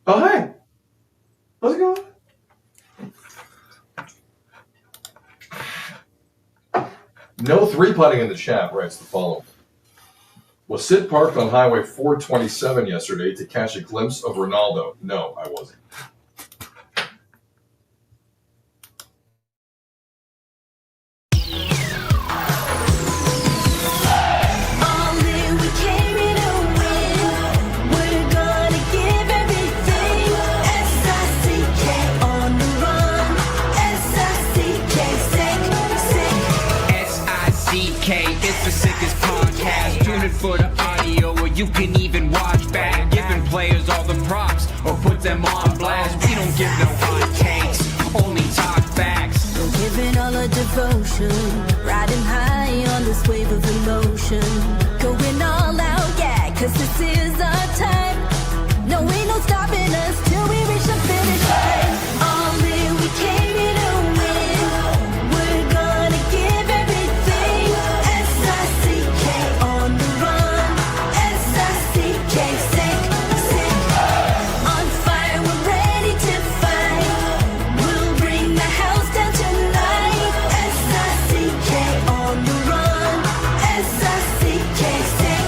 Oh, hey. How's it going? No three-putting in the chat writes the following. Was Sid parked on Highway 427 yesterday to catch a glimpse of Ronaldo? No, I wasn't. It's the sickest podcast. Tune in for the audio, or you can even watch back. Giving players all the props, or put them on blast. We don't give no hot takes, only talk facts. We're giving all our devotion, riding high on this wave of emotion. Going all out, yeah, cause this is our time. No, ain't no stopping us till we reach the finish line. All in, we came here to win. We're gonna give everything. S-I-C-K on the run. S-I-C-K, sick. On fire, we're ready to fight. We'll bring the house down tonight. S-I-C-K on the run. S-I-C-K, sick.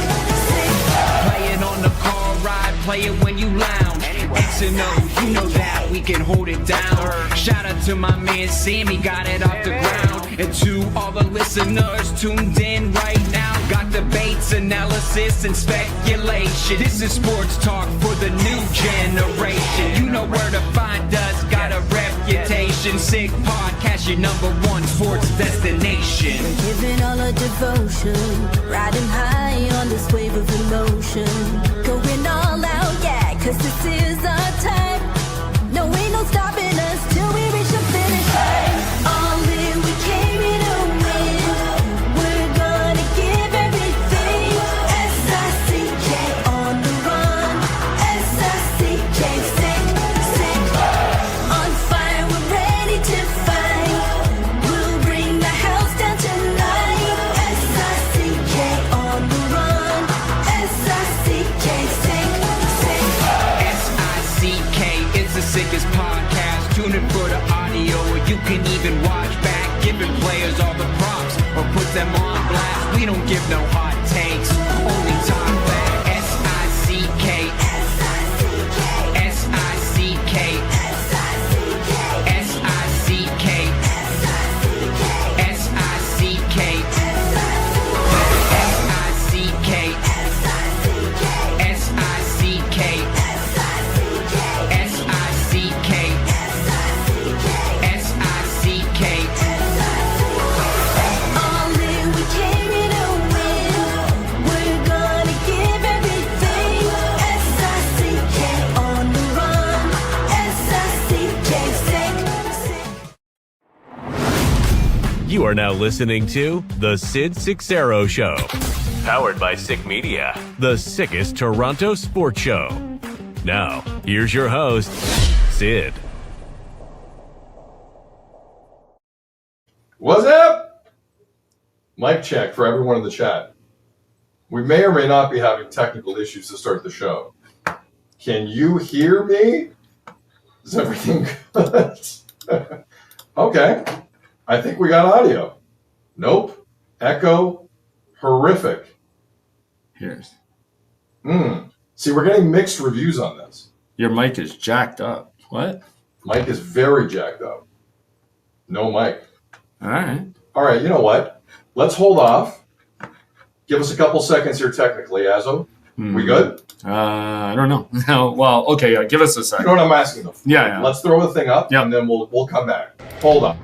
Playing on the car ride, play it when you lounge. X and O, you know that we can hold it down. Shout out to my man Sammy, got it off the ground. And to all the listeners tuned in right now, got debates, analysis, and speculation. This is sports talk for the new generation. You know where to find us, got a reputation. Sick podcast, your #1 sports destination. We're giving all our devotion, riding high on this wave of emotion. Going all out, yeah, cause this is our time. No, ain't no stopping us till we reach the finish line. All in, we came here to win. We're gonna give everything. S-I-C-K on the run. S-I-C-K, sick. On fire, we're ready to fight. We'll bring the house down tonight. S-I-C-K on the run. S-I-C-K, sick. S-I-C-K, it's the sickest podcast. Tune in for the audio, or you can even watch back. Giving players all the props, or put them on blast. We don't give no hot takes, only talk back. S-I-C-K, S-I-C-K, S-I-C-K, S-I-C-K, S-I-C-K, S-I-C-K, All in, we came here to win. We're gonna give everything. S-I-C-K on the run. S-I-C-K, sick. You are now listening to The Sid Seixeiro Show. Powered by Sick Media, the sickest Toronto sports show. Now, here's your host, Sid. What's up? Mic check for everyone in the chat. We may or may not be having technical issues to start the show. Can you hear me? Is everything good? Okay. I think we got audio. Nope. Echo. Horrific. Here's. See, we're getting mixed reviews on this. Your mic is jacked up. What? Mic is very jacked up. No mic. All right. All right, you know what? Let's hold off. Give us a couple seconds here technically, Azo. We good? I don't know. Well, okay, yeah, give us a You second. know what I'm asking though? Yeah. Let's throw the thing up, Yeah. and then we'll come back. Hold on.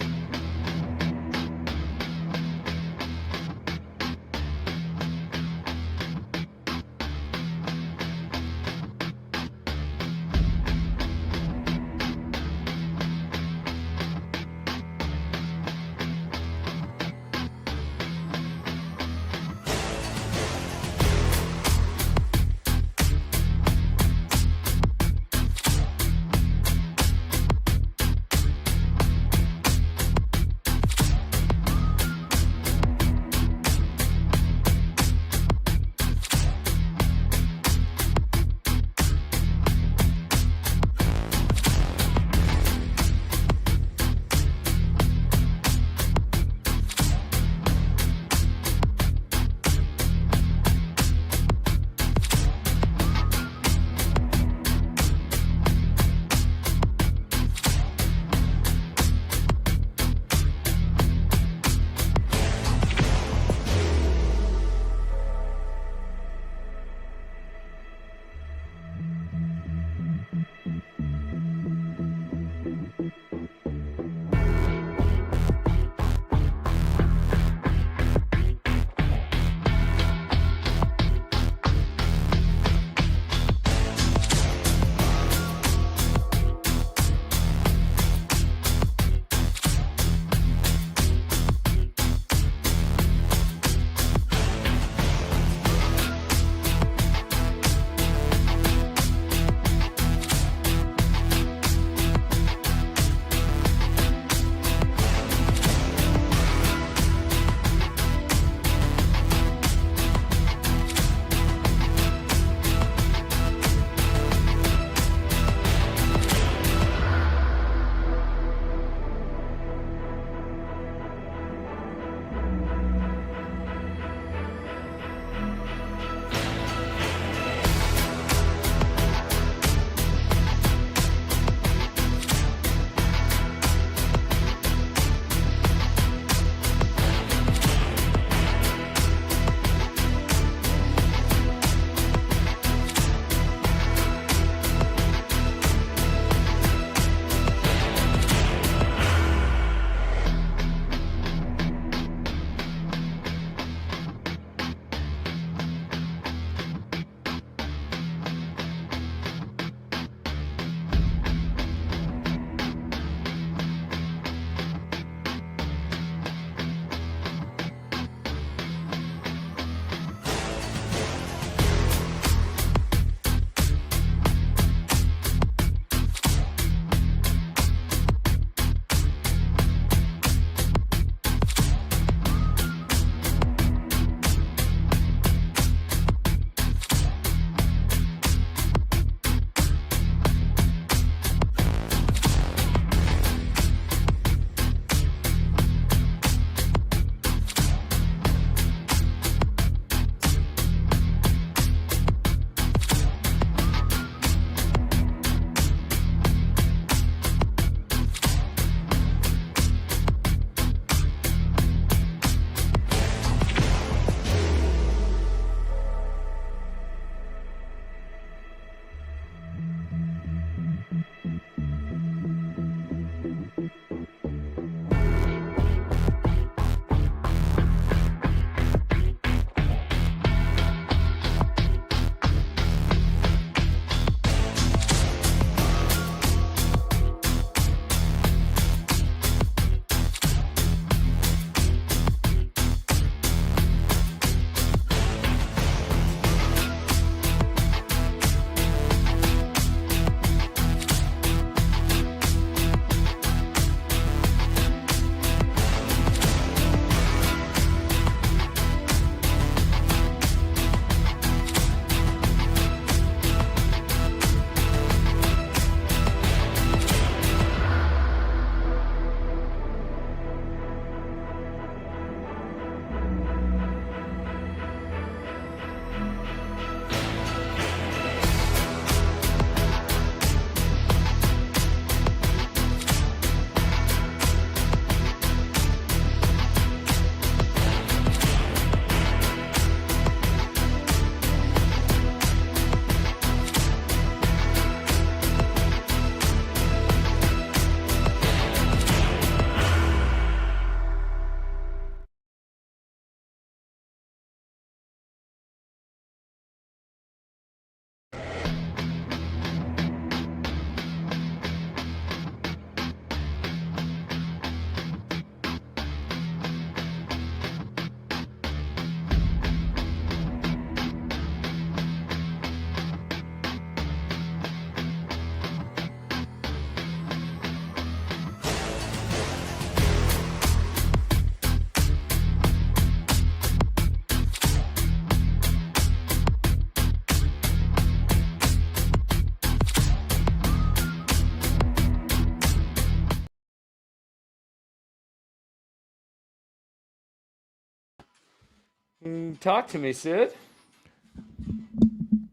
Talk to me, Sid.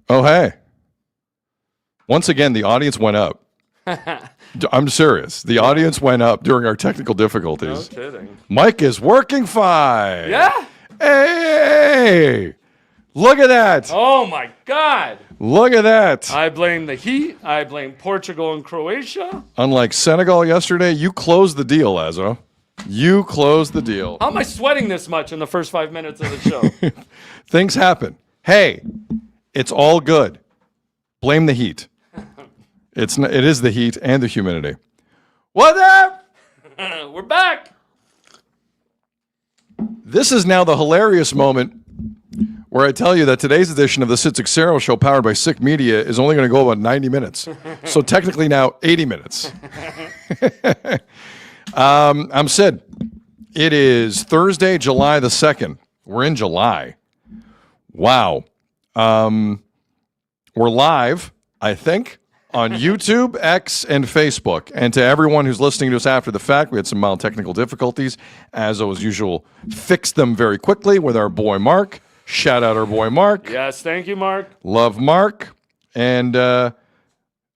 Oh, hey. Once again, the audience went up. I'm serious. The audience went up during our technical difficulties. No kidding. Mike is working fine. Yeah? Hey! Look at that. Oh, my God. Look at that. I blame the heat. I blame Portugal and Croatia. Unlike Senegal yesterday, you closed the deal, Lazo. You closed the deal. How am I sweating this much in the first 5 minutes of the show? Things happen. Hey, it's all good. Blame the heat. It is the heat and the humidity. What's up? We're back. This is now the hilarious moment where I tell you that today's edition of the Sid Seixeiro Show, powered by Sick Media, is only going to go about 90 minutes. So technically now 80 minutes. I'm Sid. It is Thursday, July the 2nd. We're in July. Wow. We're live, I think, on YouTube, X, and Facebook. And to everyone who's listening to us after the fact, we had some mild technical difficulties. As usual, fixed them very quickly with our boy Mark. Shout out our boy Mark. Yes, thank you, Mark. Love Mark. And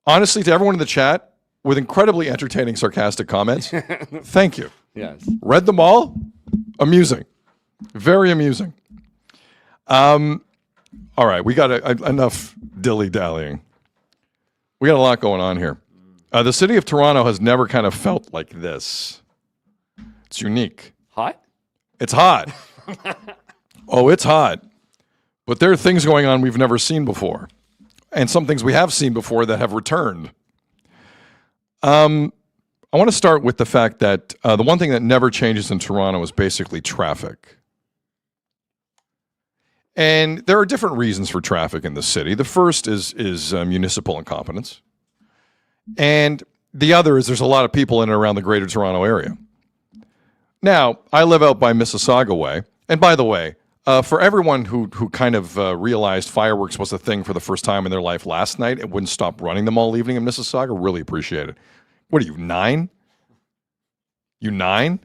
honestly, to everyone in the chat, with incredibly entertaining, sarcastic comments, thank you. Yes. Read them all. Amusing. Very amusing. All right, we got enough dilly-dallying. We got a lot going on here. The city of Toronto has never kind of felt like this. It's unique. Hot? It's hot. Oh, it's hot. But there are things going on we've never seen before. And some things we have seen before that have returned. I want to start with the fact that the one thing that never changes in Toronto is basically traffic. And there are different reasons for traffic in the city. The first is municipal incompetence. And the other is there's a lot of people in and around the greater Toronto area. Now, I live out by Mississauga Way. And by the way, for everyone who kind of realized fireworks was a thing for the first time in their life last night and wouldn't stop running them all evening in Mississauga, really appreciate it. What are you, 9? You 9?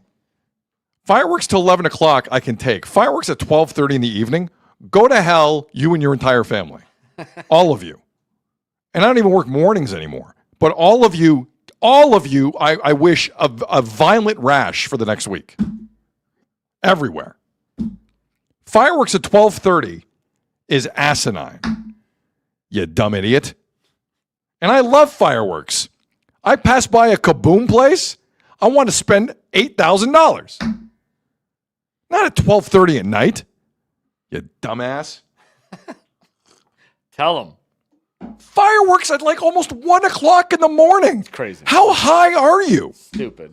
Fireworks till 11 o'clock I can take. Fireworks at 12:30 in the evening, go to hell, you and your entire family. All of you. And I don't even work mornings anymore. But all of you, I wish a violent rash for the next week. Everywhere. Fireworks at 12:30 is asinine. You dumb idiot. And I love fireworks. I pass by a kaboom place, I want to spend $8,000. Not at 12:30 at night. You dumbass. Tell them. Fireworks at like almost 1 o'clock in the morning. It's crazy. How high are you? Stupid.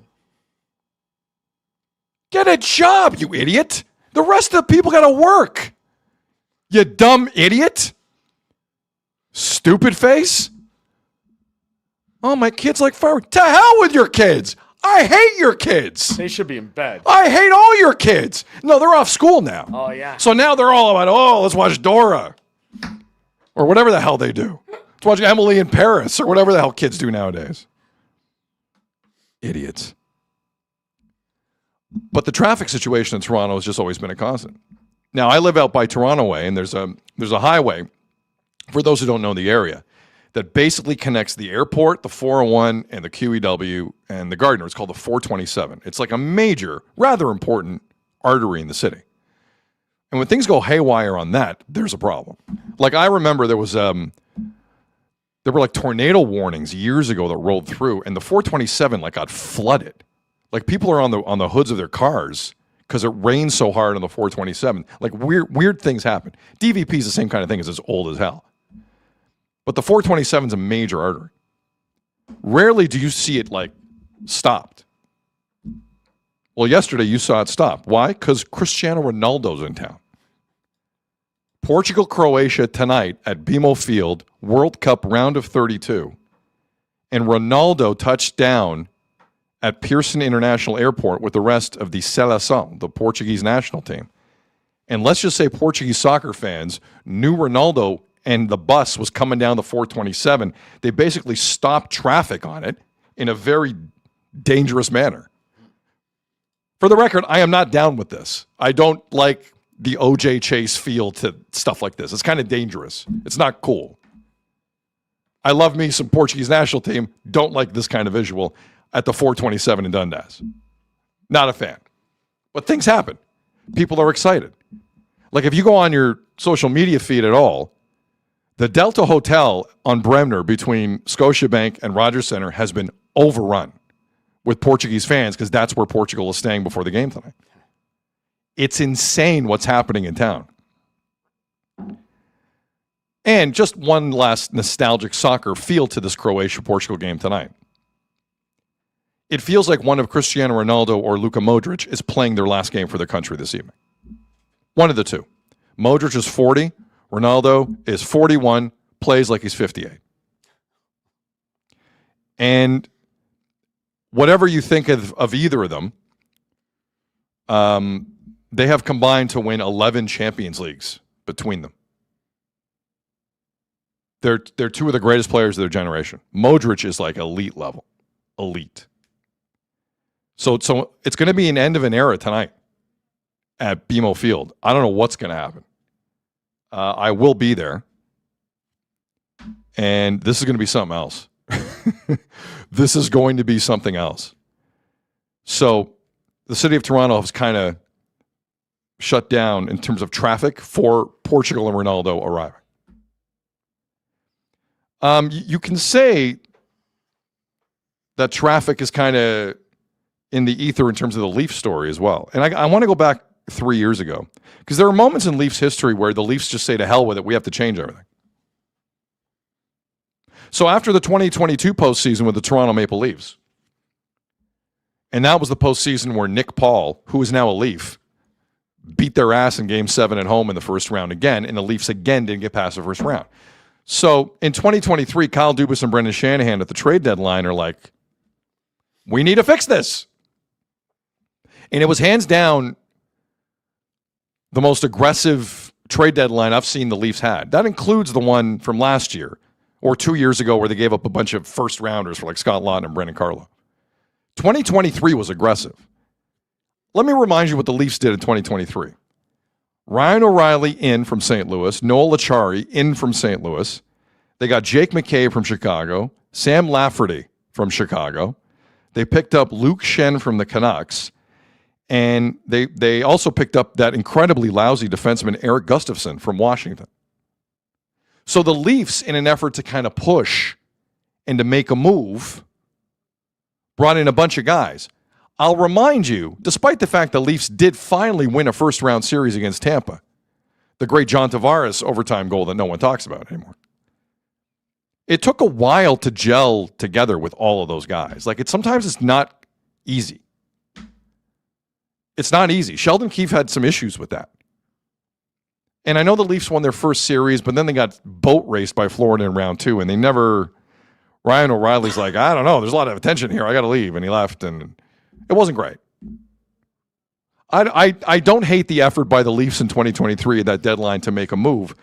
Get a job, you idiot. The rest of the people got to work. You dumb idiot. Stupid face. Oh, my kids like fireworks. To hell with your kids. I hate your kids. They should be in bed. I hate all your kids. No, they're off school now. Oh, yeah. So now they're all about, let's watch Dora. Or whatever the hell they do. Let's watch Emily in Paris or whatever the hell kids do nowadays. Idiots. But the traffic situation in Toronto has just always been a constant. Now, I live out by Toronto Way, and there's a highway, for those who don't know the area, that basically connects the airport, the 401, and the QEW, and the Gardiner. It's called the 427. It's like a major, rather important artery in the city. And when things go haywire on that, there's a problem. Like, I remember there were like tornado warnings years ago that rolled through, and the 427 like got flooded. Like, people are on the hoods of their cars because it rains so hard on the 427. Like, weird things happen. DVP is the same kind of thing, as it's old as hell. But the 427 is a major artery. Rarely do you see it, like, stopped. Well, yesterday you saw it stop. Why? Because Cristiano Ronaldo's in town. Portugal-Croatia tonight at BMO Field, World Cup round of 32. And Ronaldo touched down at Pearson International Airport with the rest of the Seleção, the Portuguese national team. And let's just say Portuguese soccer fans knew Ronaldo and the bus was coming down the 427. They basically stopped traffic on it in a very dangerous manner. For the record, I am not down with this. I don't like the OJ Chase feel to stuff like this. It's kind of dangerous. It's not cool. I love me some Portuguese national team. Don't like this kind of visual at the 427 in Dundas. Not a fan. But things happen. People are excited. Like if you go on your social media feed at all, the Delta Hotel on Bremner between Scotiabank and Rogers Centre has been overrun with Portuguese fans because that's where Portugal is staying before the game tonight. It's insane what's happening in town. And just one last nostalgic soccer feel to this Croatia-Portugal game tonight. It feels like one of Cristiano Ronaldo or Luka Modric is playing their last game for their country this evening. One of the two. Modric is 40. Ronaldo is 41, plays like he's 58. And whatever you think of either of them, they have combined to win 11 Champions Leagues between them. They're two of the greatest players of their generation. Modric is like elite level. Elite. So it's going to be an end of an era tonight at BMO Field. I don't know what's going to happen. I will be there. And this is going to be something else. This is going to be something else. So the city of Toronto has kind of shut down in terms of traffic for Portugal and Ronaldo arriving. You can say that traffic is kind of in the ether in terms of the Leafs story as well. And I want to go back 3 years ago because there are moments in Leafs history where the Leafs just say to hell with it, we have to change everything. So after the 2022 postseason with the Toronto Maple Leafs, and that was the postseason where Nick Paul, who is now a Leaf, beat their ass in Game 7 at home in the first round again, and the Leafs again didn't get past the first round. So in 2023, Kyle Dubas and Brendan Shanahan at the trade deadline are like, we need to fix this. And it was hands down the most aggressive trade deadline I've seen the Leafs had. That includes the one from last year or 2 years ago where they gave up a bunch of first rounders for like Scott Lawton and Brendan Carlo. 2023 was aggressive. Let me remind you what the Leafs did in 2023. Ryan O'Reilly in from St. Louis, Noel Acciari in from St. Louis. They got Jake McCabe from Chicago, Sam Lafferty from Chicago. They picked up Luke Shen from the Canucks, and they also picked up that incredibly lousy defenseman Eric Gustafsson from Washington. So the Leafs, in an effort to kind of push and to make a move, brought in a bunch of guys. I'll remind you, despite the fact the Leafs did finally win a first-round series against Tampa, the great John Tavares overtime goal that no one talks about anymore, it took a while to gel together with all of those guys. Like, sometimes it's not easy. It's not easy. Sheldon Keefe had some issues with that. And I know the Leafs won their first series, but then they got boat raced by Florida in round 2, and they never... Ryan O'Reilly's like, I don't know, there's a lot of attention here, I got to leave, and he left, and it wasn't great. I don't hate the effort by the Leafs in 2023 at that deadline to make a move,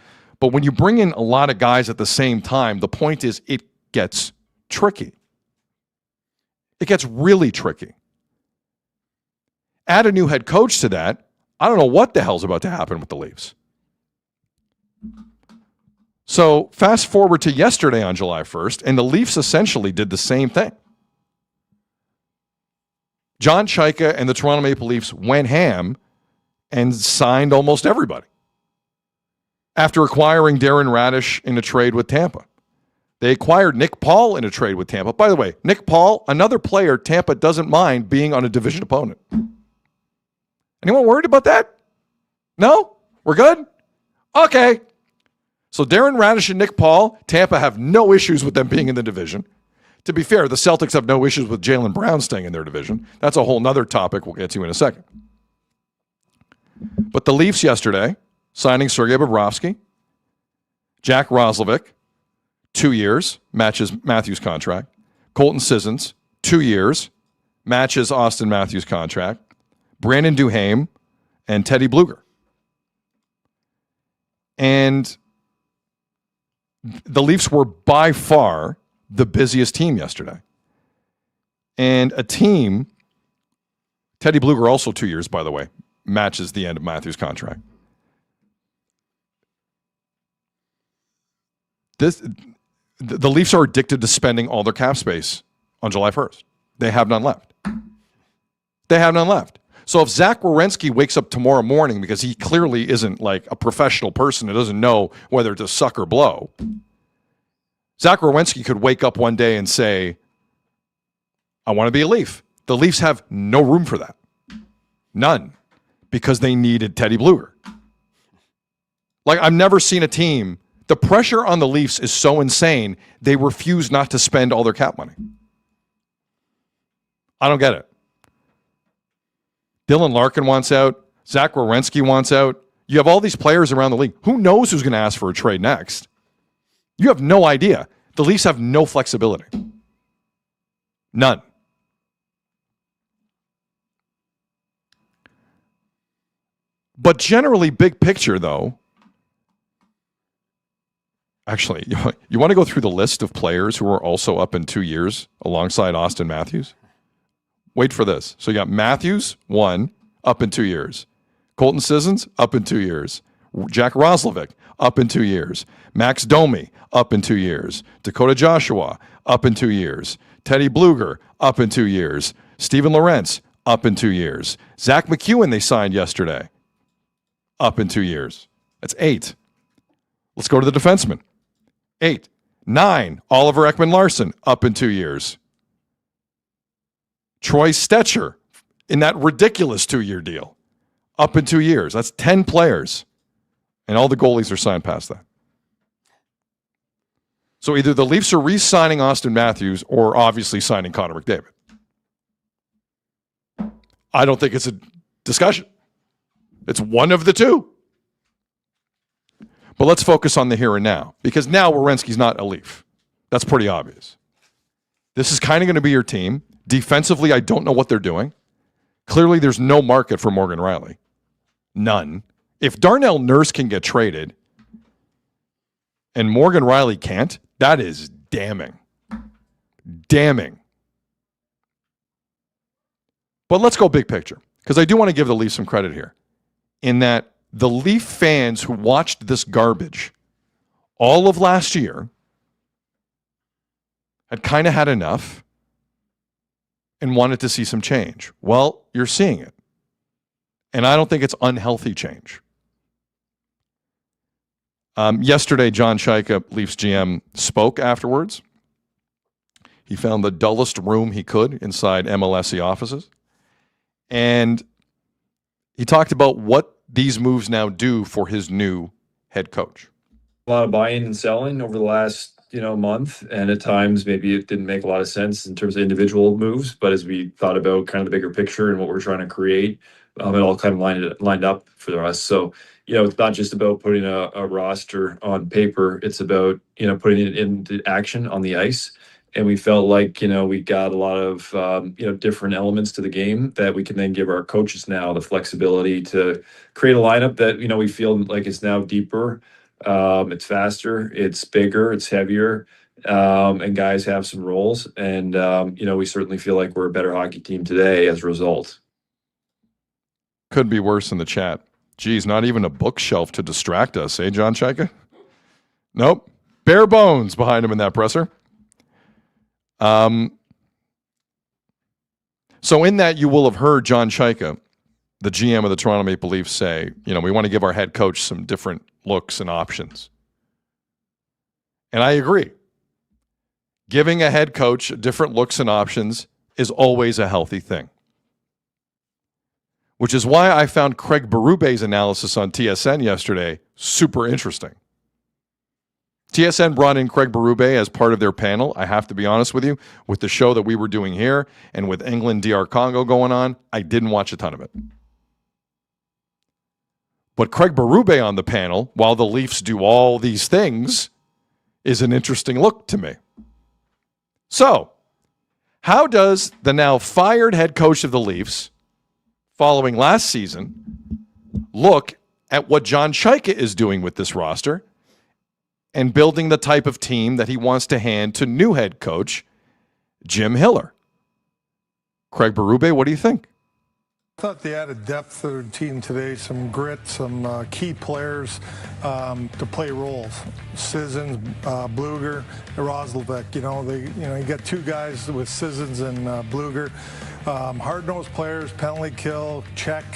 but when you bring in a lot of guys at the same time, the point is it gets tricky. It gets really tricky. Add a new head coach to that, I don't know what the hell's about to happen with the Leafs. So fast forward to yesterday on July 1st, and the Leafs essentially did the same thing. John Chaika and the Toronto Maple Leafs went ham and signed almost everybody after acquiring Darren Radish in a trade with Tampa. They acquired Nick Paul in a trade with Tampa. By the way, Nick Paul, another player Tampa doesn't mind being on a division opponent. Anyone worried about that? No? We're good? Okay. So Darren Radish and Nick Paul, Tampa have no issues with them being in the division. To be fair, the Celtics have no issues with Jaylen Brown staying in their division. That's a whole nother topic we'll get to in a second. But the Leafs yesterday, signing Sergei Bobrovsky, Jack Roslovic, 2 years, matches Matthews' contract. Colton Sissons, 2 years, matches Austin Matthews' contract. Brandon Duhaime and Teddy Bluger. And the Leafs were by far the busiest team yesterday. And a team, Teddy Bluger also 2 years, by the way, matches the end of Matthews' contract. The Leafs are addicted to spending all their cap space on July 1st. They have none left. So if Zach Werenski wakes up tomorrow morning, because he clearly isn't like a professional person that doesn't know whether to suck or blow, Zach Werenski could wake up one day and say, I want to be a Leaf. The Leafs have no room for that. None. Because they needed Teddy Bluger. Like, I've never seen a team. The pressure on the Leafs is so insane, they refuse not to spend all their cap money. I don't get it. Dylan Larkin wants out. Zach Werenski wants out. You have all these players around the league. Who knows who's going to ask for a trade next? You have no idea. The Leafs have no flexibility. None. But generally, big picture, though, actually, you want to go through the list of players who are also up in 2 years alongside Austin Matthews? Wait for this. So you got Matthews, 1, up in 2 years. Colton Sissons, up in 2 years. Jack Roslovic, up in 2 years. Max Domi, up in 2 years. Dakota Joshua, up in 2 years. Teddy Bluger, up in 2 years. Steven Lorentz, up in 2 years. Zach McEwen, they signed yesterday, up in 2 years. That's 8. Let's go to the defenseman. 8. 9. Oliver Ekman-Larsson, up in 2 years. Troy Stetcher, in that ridiculous 2-year deal, up in 2 years. That's 10 players. And all the goalies are signed past that. So either the Leafs are re-signing Austin Matthews or obviously signing Connor McDavid. I don't think it's a discussion. It's one of the two. But let's focus on the here and now, because now Werenski's not a Leaf. That's pretty obvious. This is kind of going to be your team. Defensively, I don't know what they're doing. Clearly, there's no market for Morgan Riley. None. If Darnell Nurse can get traded and Morgan Riley can't, that is damning. Damning. But let's go big picture, because I do want to give the Leafs some credit here, in that the Leaf fans who watched this garbage all of last year had kind of had enough and wanted to see some change. Well, you're seeing it. And I don't think it's unhealthy change. Yesterday, John Shaika, Leafs GM, spoke afterwards. He found the dullest room he could inside MLSE offices. And he talked about what these moves now do for his new head coach. A lot of buying and selling over the last month, and at times maybe it didn't make a lot of sense in terms of individual moves, but as we thought about kind of the bigger picture and what we're trying to create, it all kind of lined up for us. So it's not just about putting a roster on paper, it's about putting it into action on the ice. And we felt like we got a lot of different elements to the game that we can then give our coaches now the flexibility to create a lineup that we feel like it's now deeper. It's faster, it's bigger, it's heavier, and guys have some roles. And, we certainly feel like we're a better hockey team today as a result. Could be worse in the chat. Geez, not even a bookshelf to distract us, eh, John Shaika? Nope. Bare bones behind him in that presser. So in that, you will have heard John Shaika, the GM of the Toronto Maple Leafs, say, we want to give our head coach some different looks and options. And I agree. Giving a head coach different looks and options is always a healthy thing. Which is why I found Craig Berube's analysis on TSN yesterday super interesting. TSN brought in Craig Berube as part of their panel. I have to be honest with you, with the show that we were doing here and with England DR Congo going on, I didn't watch a ton of it. But Craig Berube on the panel, while the Leafs do all these things, is an interesting look to me. So, how does the now fired head coach of the Leafs, following last season, look at what John Shaika is doing with this roster and building the type of team that he wants to hand to new head coach Jim Hiller? Craig Berube, what do you think? Thought they added depth to their team today, some grit, some key players to play roles. Sissons, Bluger, and Roslovic. You got two guys with Sissons and Bluger. Hard-nosed players, penalty kill, check,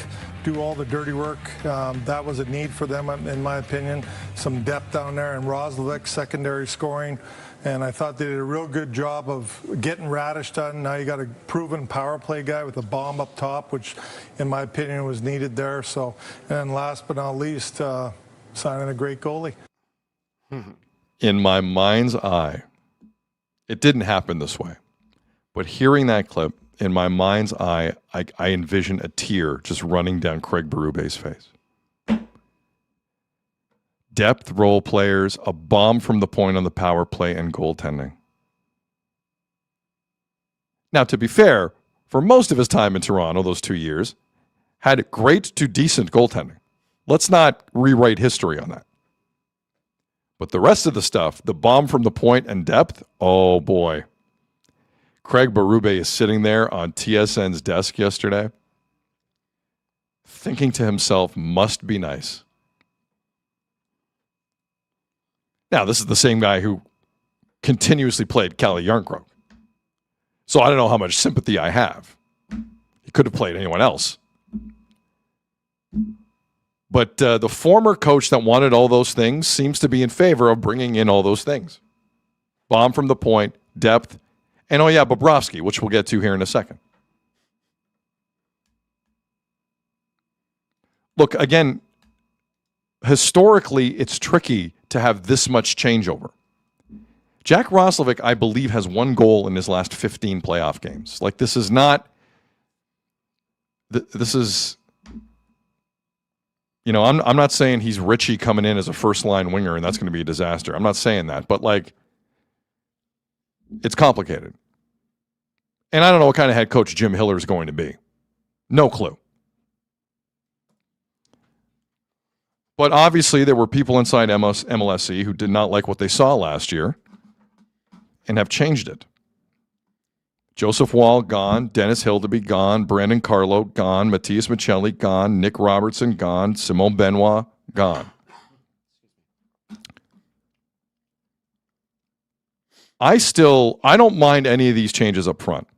do all the dirty work. That was a need for them, in my opinion. Some depth down there, and Roslovic, secondary scoring. And I thought they did a real good job of getting Radish done. Now you got a proven power play guy with a bomb up top, which, in my opinion, was needed there. So, and last but not least, signing a great goalie. In my mind's eye, it didn't happen this way. But hearing that clip, in my mind's eye, I envision a tear just running down Craig Berube's face. Depth role players, a bomb from the point on the power play, and goaltending. Now, to be fair, for most of his time in Toronto, those 2 years, had great to decent goaltending. Let's not rewrite history on that. But the rest of the stuff, the bomb from the point and depth, oh boy. Craig Berube is sitting there on TSN's desk yesterday, thinking to himself, must be nice. Now, this is the same guy who continuously played Kalle Järnkrok. So I don't know how much sympathy I have. He could have played anyone else. But the former coach that wanted all those things seems to be in favor of bringing in all those things. Bomb from the point, depth, and oh yeah, Bobrovsky, which we'll get to here in a second. Look, again, historically, it's tricky to have this much changeover. Jack Roslovic, I believe, has 1 goal in his last 15 playoff games. Like, this is not... This is... You know, I'm not saying he's Richie coming in as a first-line winger and that's going to be a disaster. I'm not saying that. But, like, it's complicated. And I don't know what kind of head coach Jim Hiller is going to be. No clue. But obviously, there were people inside MLSE who did not like what they saw last year and have changed it. Joseph Wall, gone. Dennis Hildeby, gone. Brandon Carlo, gone. Matthias Michelli, gone. Nick Robertson, gone. Simone Benoit, gone. I don't mind any of these changes up front.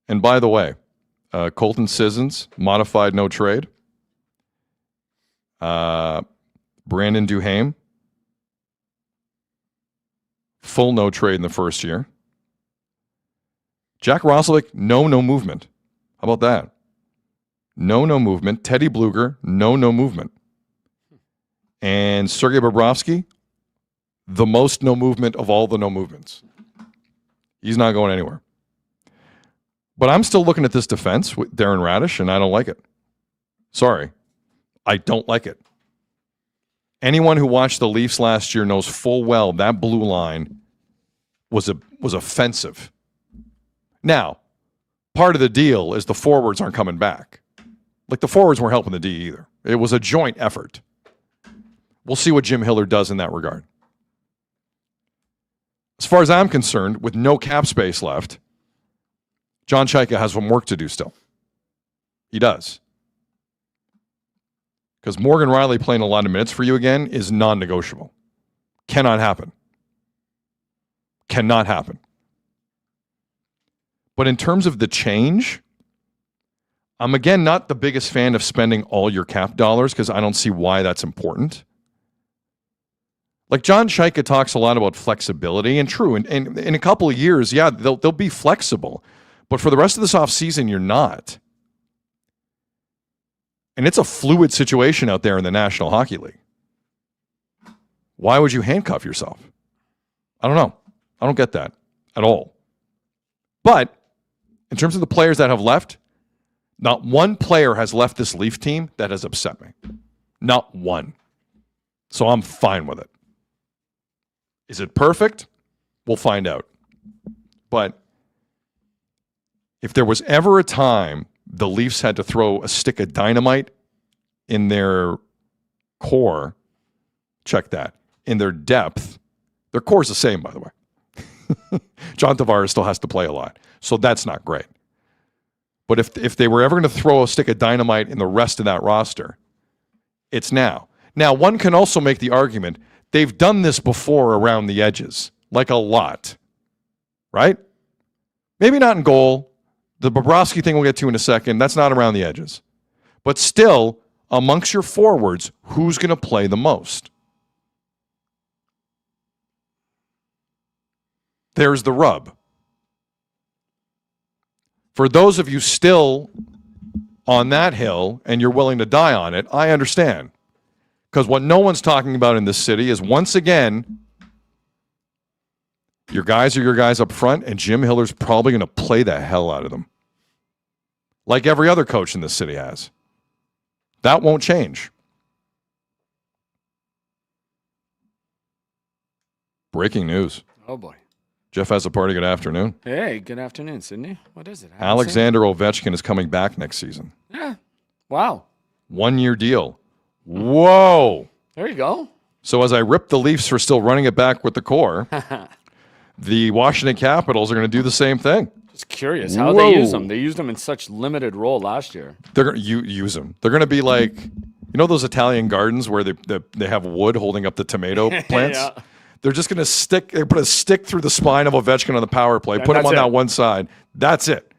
And by the way, Colton Sissons, modified no trade. Brandon Duhaime, full no trade in the first year. Jack Roslovic, no movement. How about that? No movement. Teddy Bluger, no movement. And Sergei Bobrovsky, the most no movement of all the no movements. He's not going anywhere. But I'm still looking at this defense with Darren Radish, and I don't like it. Sorry. I don't like it. Anyone who watched the Leafs last year knows full well that blue line was offensive. Now, part of the deal is the forwards aren't coming back. Like, the forwards weren't helping the D either. It was a joint effort. We'll see what Jim Hiller does in that regard. As far as I'm concerned, with no cap space left, John Chaika has some work to do still. He does. Because Morgan Riley playing a lot of minutes for you again is non-negotiable. Cannot happen. Cannot happen. But in terms of the change, I'm again not the biggest fan of spending all your cap dollars because I don't see why that's important. Like, John Chaika talks a lot about flexibility, and true, and in a couple of years, yeah, they'll be flexible. But for the rest of this offseason, you're not. And it's a fluid situation out there in the National Hockey League. Why would you handcuff yourself? I don't know. I don't get that at all. But in terms of the players that have left, not one player has left this Leaf team that has upset me. Not one. So I'm fine with it. Is it perfect? We'll find out. But if there was ever a time the Leafs had to throw a stick of dynamite in their core, check that. In their depth, their core is the same, by the way. John Tavares still has to play a lot, so that's not great. But if they were ever going to throw a stick of dynamite in the rest of that roster, it's now. Now, one can also make the argument they've done this before around the edges, like a lot, right? Maybe not in goal. The Bobrovsky thing we'll get to in a second. That's not around the edges. But still, amongst your forwards, who's going to play the most? There's the rub. For those of you still on that hill and you're willing to die on it, I understand. Because what no one's talking about in this city is, once again, your guys are your guys up front, and Jim Hiller's probably going to play the hell out of them. Like every other coach in this city has. That won't change. Breaking news. Oh, boy. Jeff has a party. Good afternoon. Hey, good afternoon, Sydney. What is it? Alexander Ovechkin is coming back next season. Yeah. Wow. 1-year deal. Whoa. There you go. So as I rip the Leafs for still running it back with the core, the Washington Capitals are going to do the same thing. Just curious how they use them. They used them in such limited role last year. They're going to use them. They're going to be like, those Italian gardens where they have wood holding up the tomato plants? Yeah. They're just going to put a stick through the spine of Ovechkin on the power play, put him on that one side. That's it.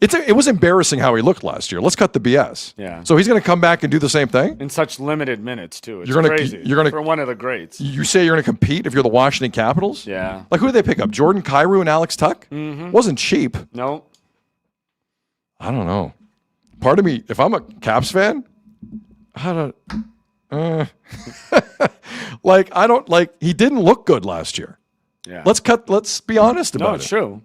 It was embarrassing how he looked last year. Let's cut the BS. Yeah. So he's going to come back and do the same thing? In such limited minutes, too. It's crazy. For one of the greats. You say you're going to compete if you're the Washington Capitals? Yeah. Like, who did they pick up? Jordan Kyrou and Alex Tuck? Mm-hmm. Wasn't cheap. No. I don't know. Part of me, if I'm a Caps fan, I don't... he didn't look good last year. Yeah. Let's be honest about it. No, it's true.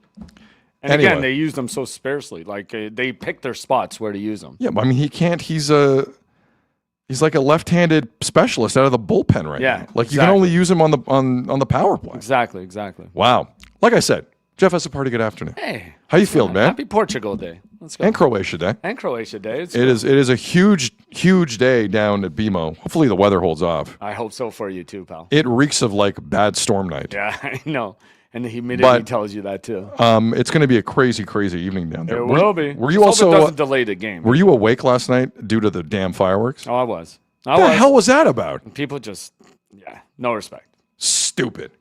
And Anyway. again, they use them so sparsely. Like, they pick their spots where to use them. Yeah, I mean, he can't. He's like a left-handed specialist out of the bullpen right now. Like, you can only use him on the power play. Exactly. Wow. Like I said, Jeff has a party. Good afternoon. Hey. How you feeling, man? Happy Portugal Day. Let's go. And Croatia Day. And Croatia Day. It is a huge day down at BMO. Hopefully the weather holds off. I hope so for you too, pal. It reeks of like bad storm night. Yeah, I know. And the humidity tells you that too. It's going to be a crazy evening down there. It will be. Were you also? Hope it doesn't delay the game. Were you awake last night due to the damn fireworks? Oh, I was. What the hell was that about? People just, no respect. Stupid.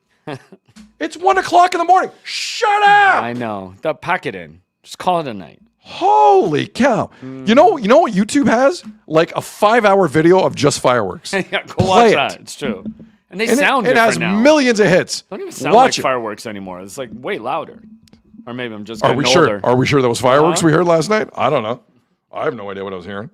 It's 1:00 in the morning. Shut up. I know. Pack it in. Just call it a night. Holy cow. You know what YouTube has? Like a 5-hour video of just fireworks. Yeah, go watch that. It's true. And they sound it different has now. Millions of hits. Don't even sound like fireworks anymore. It's like way louder. Or maybe I'm just getting older. Are we sure that was fireworks we heard last night? I don't know. I have no idea what I was hearing.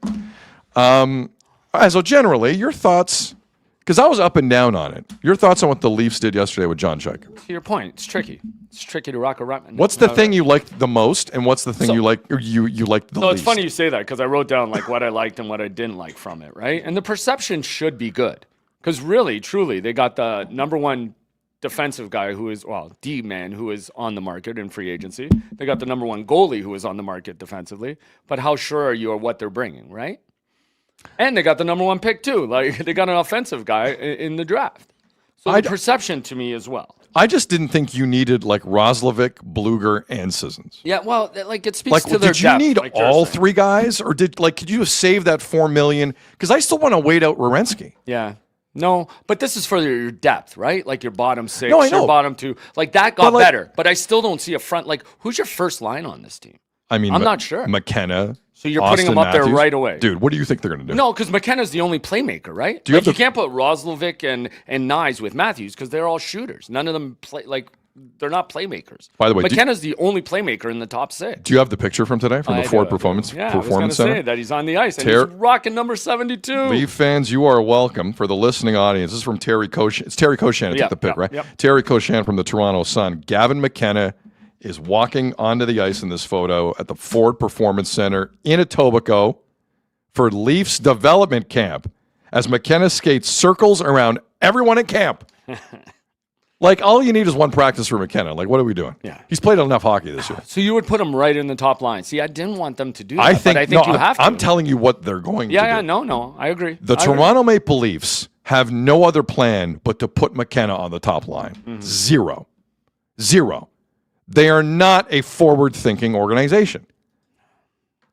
So generally, your thoughts, because I was up and down on it. Your thoughts on what the Leafs did yesterday with John Check? To your point, it's tricky. It's tricky to rock a run. What's the thing you liked the most, and what's the thing you liked the least? So it's funny you say that, because I wrote down like what I liked and what I didn't like from it, right? And the perception should be good, because really, truly, they got the number one defensive guy D-man who is on the market in free agency. They got the number one goalie who is on the market defensively. But how sure are you of what they're bringing, right? And they got the number one pick too. Like, they got an offensive guy in the draft. So the perception to me as well. I just didn't think you needed like Roslovic, Bluger, and Sissons. Yeah, well, like it speaks to their depth. Did you need all three guys, or could you have saved that $4 million? Because I still want to wait out Werenski. Yeah. No, but this is for your depth, right? Like your bottom six, I know. your bottom two. Like that got better. But I still don't see a front. Like, who's your first line on this team? I mean, I'm not sure. McKenna. So you're putting them up there right away. Dude, what do you think they're going to do? No, because McKenna's the only playmaker, right? You can't put Roslovic and Nyes with Matthews because they're all shooters. None of them play, they're not playmakers. By the way, McKenna's the only playmaker in the top six. Do you have the picture from today from the Ford Performance Center? I was going to say that he's on the ice and he's rocking number 72. Leaf fans, you are welcome. For the listening audience, this is from Terry Koshan. It's Terry Koshan who took the pick, right? Yep. Terry Koshan from the Toronto Sun. Gavin McKenna is walking onto the ice in this photo at the Ford Performance Center in Etobicoke for Leafs development camp as McKenna skates circles around everyone at camp. Like, all you need is one practice for McKenna. Like, what are we doing? Yeah. He's played enough hockey this year. So you would put him right in the top line. See, I didn't want them to do that, I think you have to. I'm telling you what they're going to do. Yeah, no, I agree. The Toronto Maple Leafs have no other plan but to put McKenna on the top line. Mm-hmm. Zero. They are not a forward-thinking organization.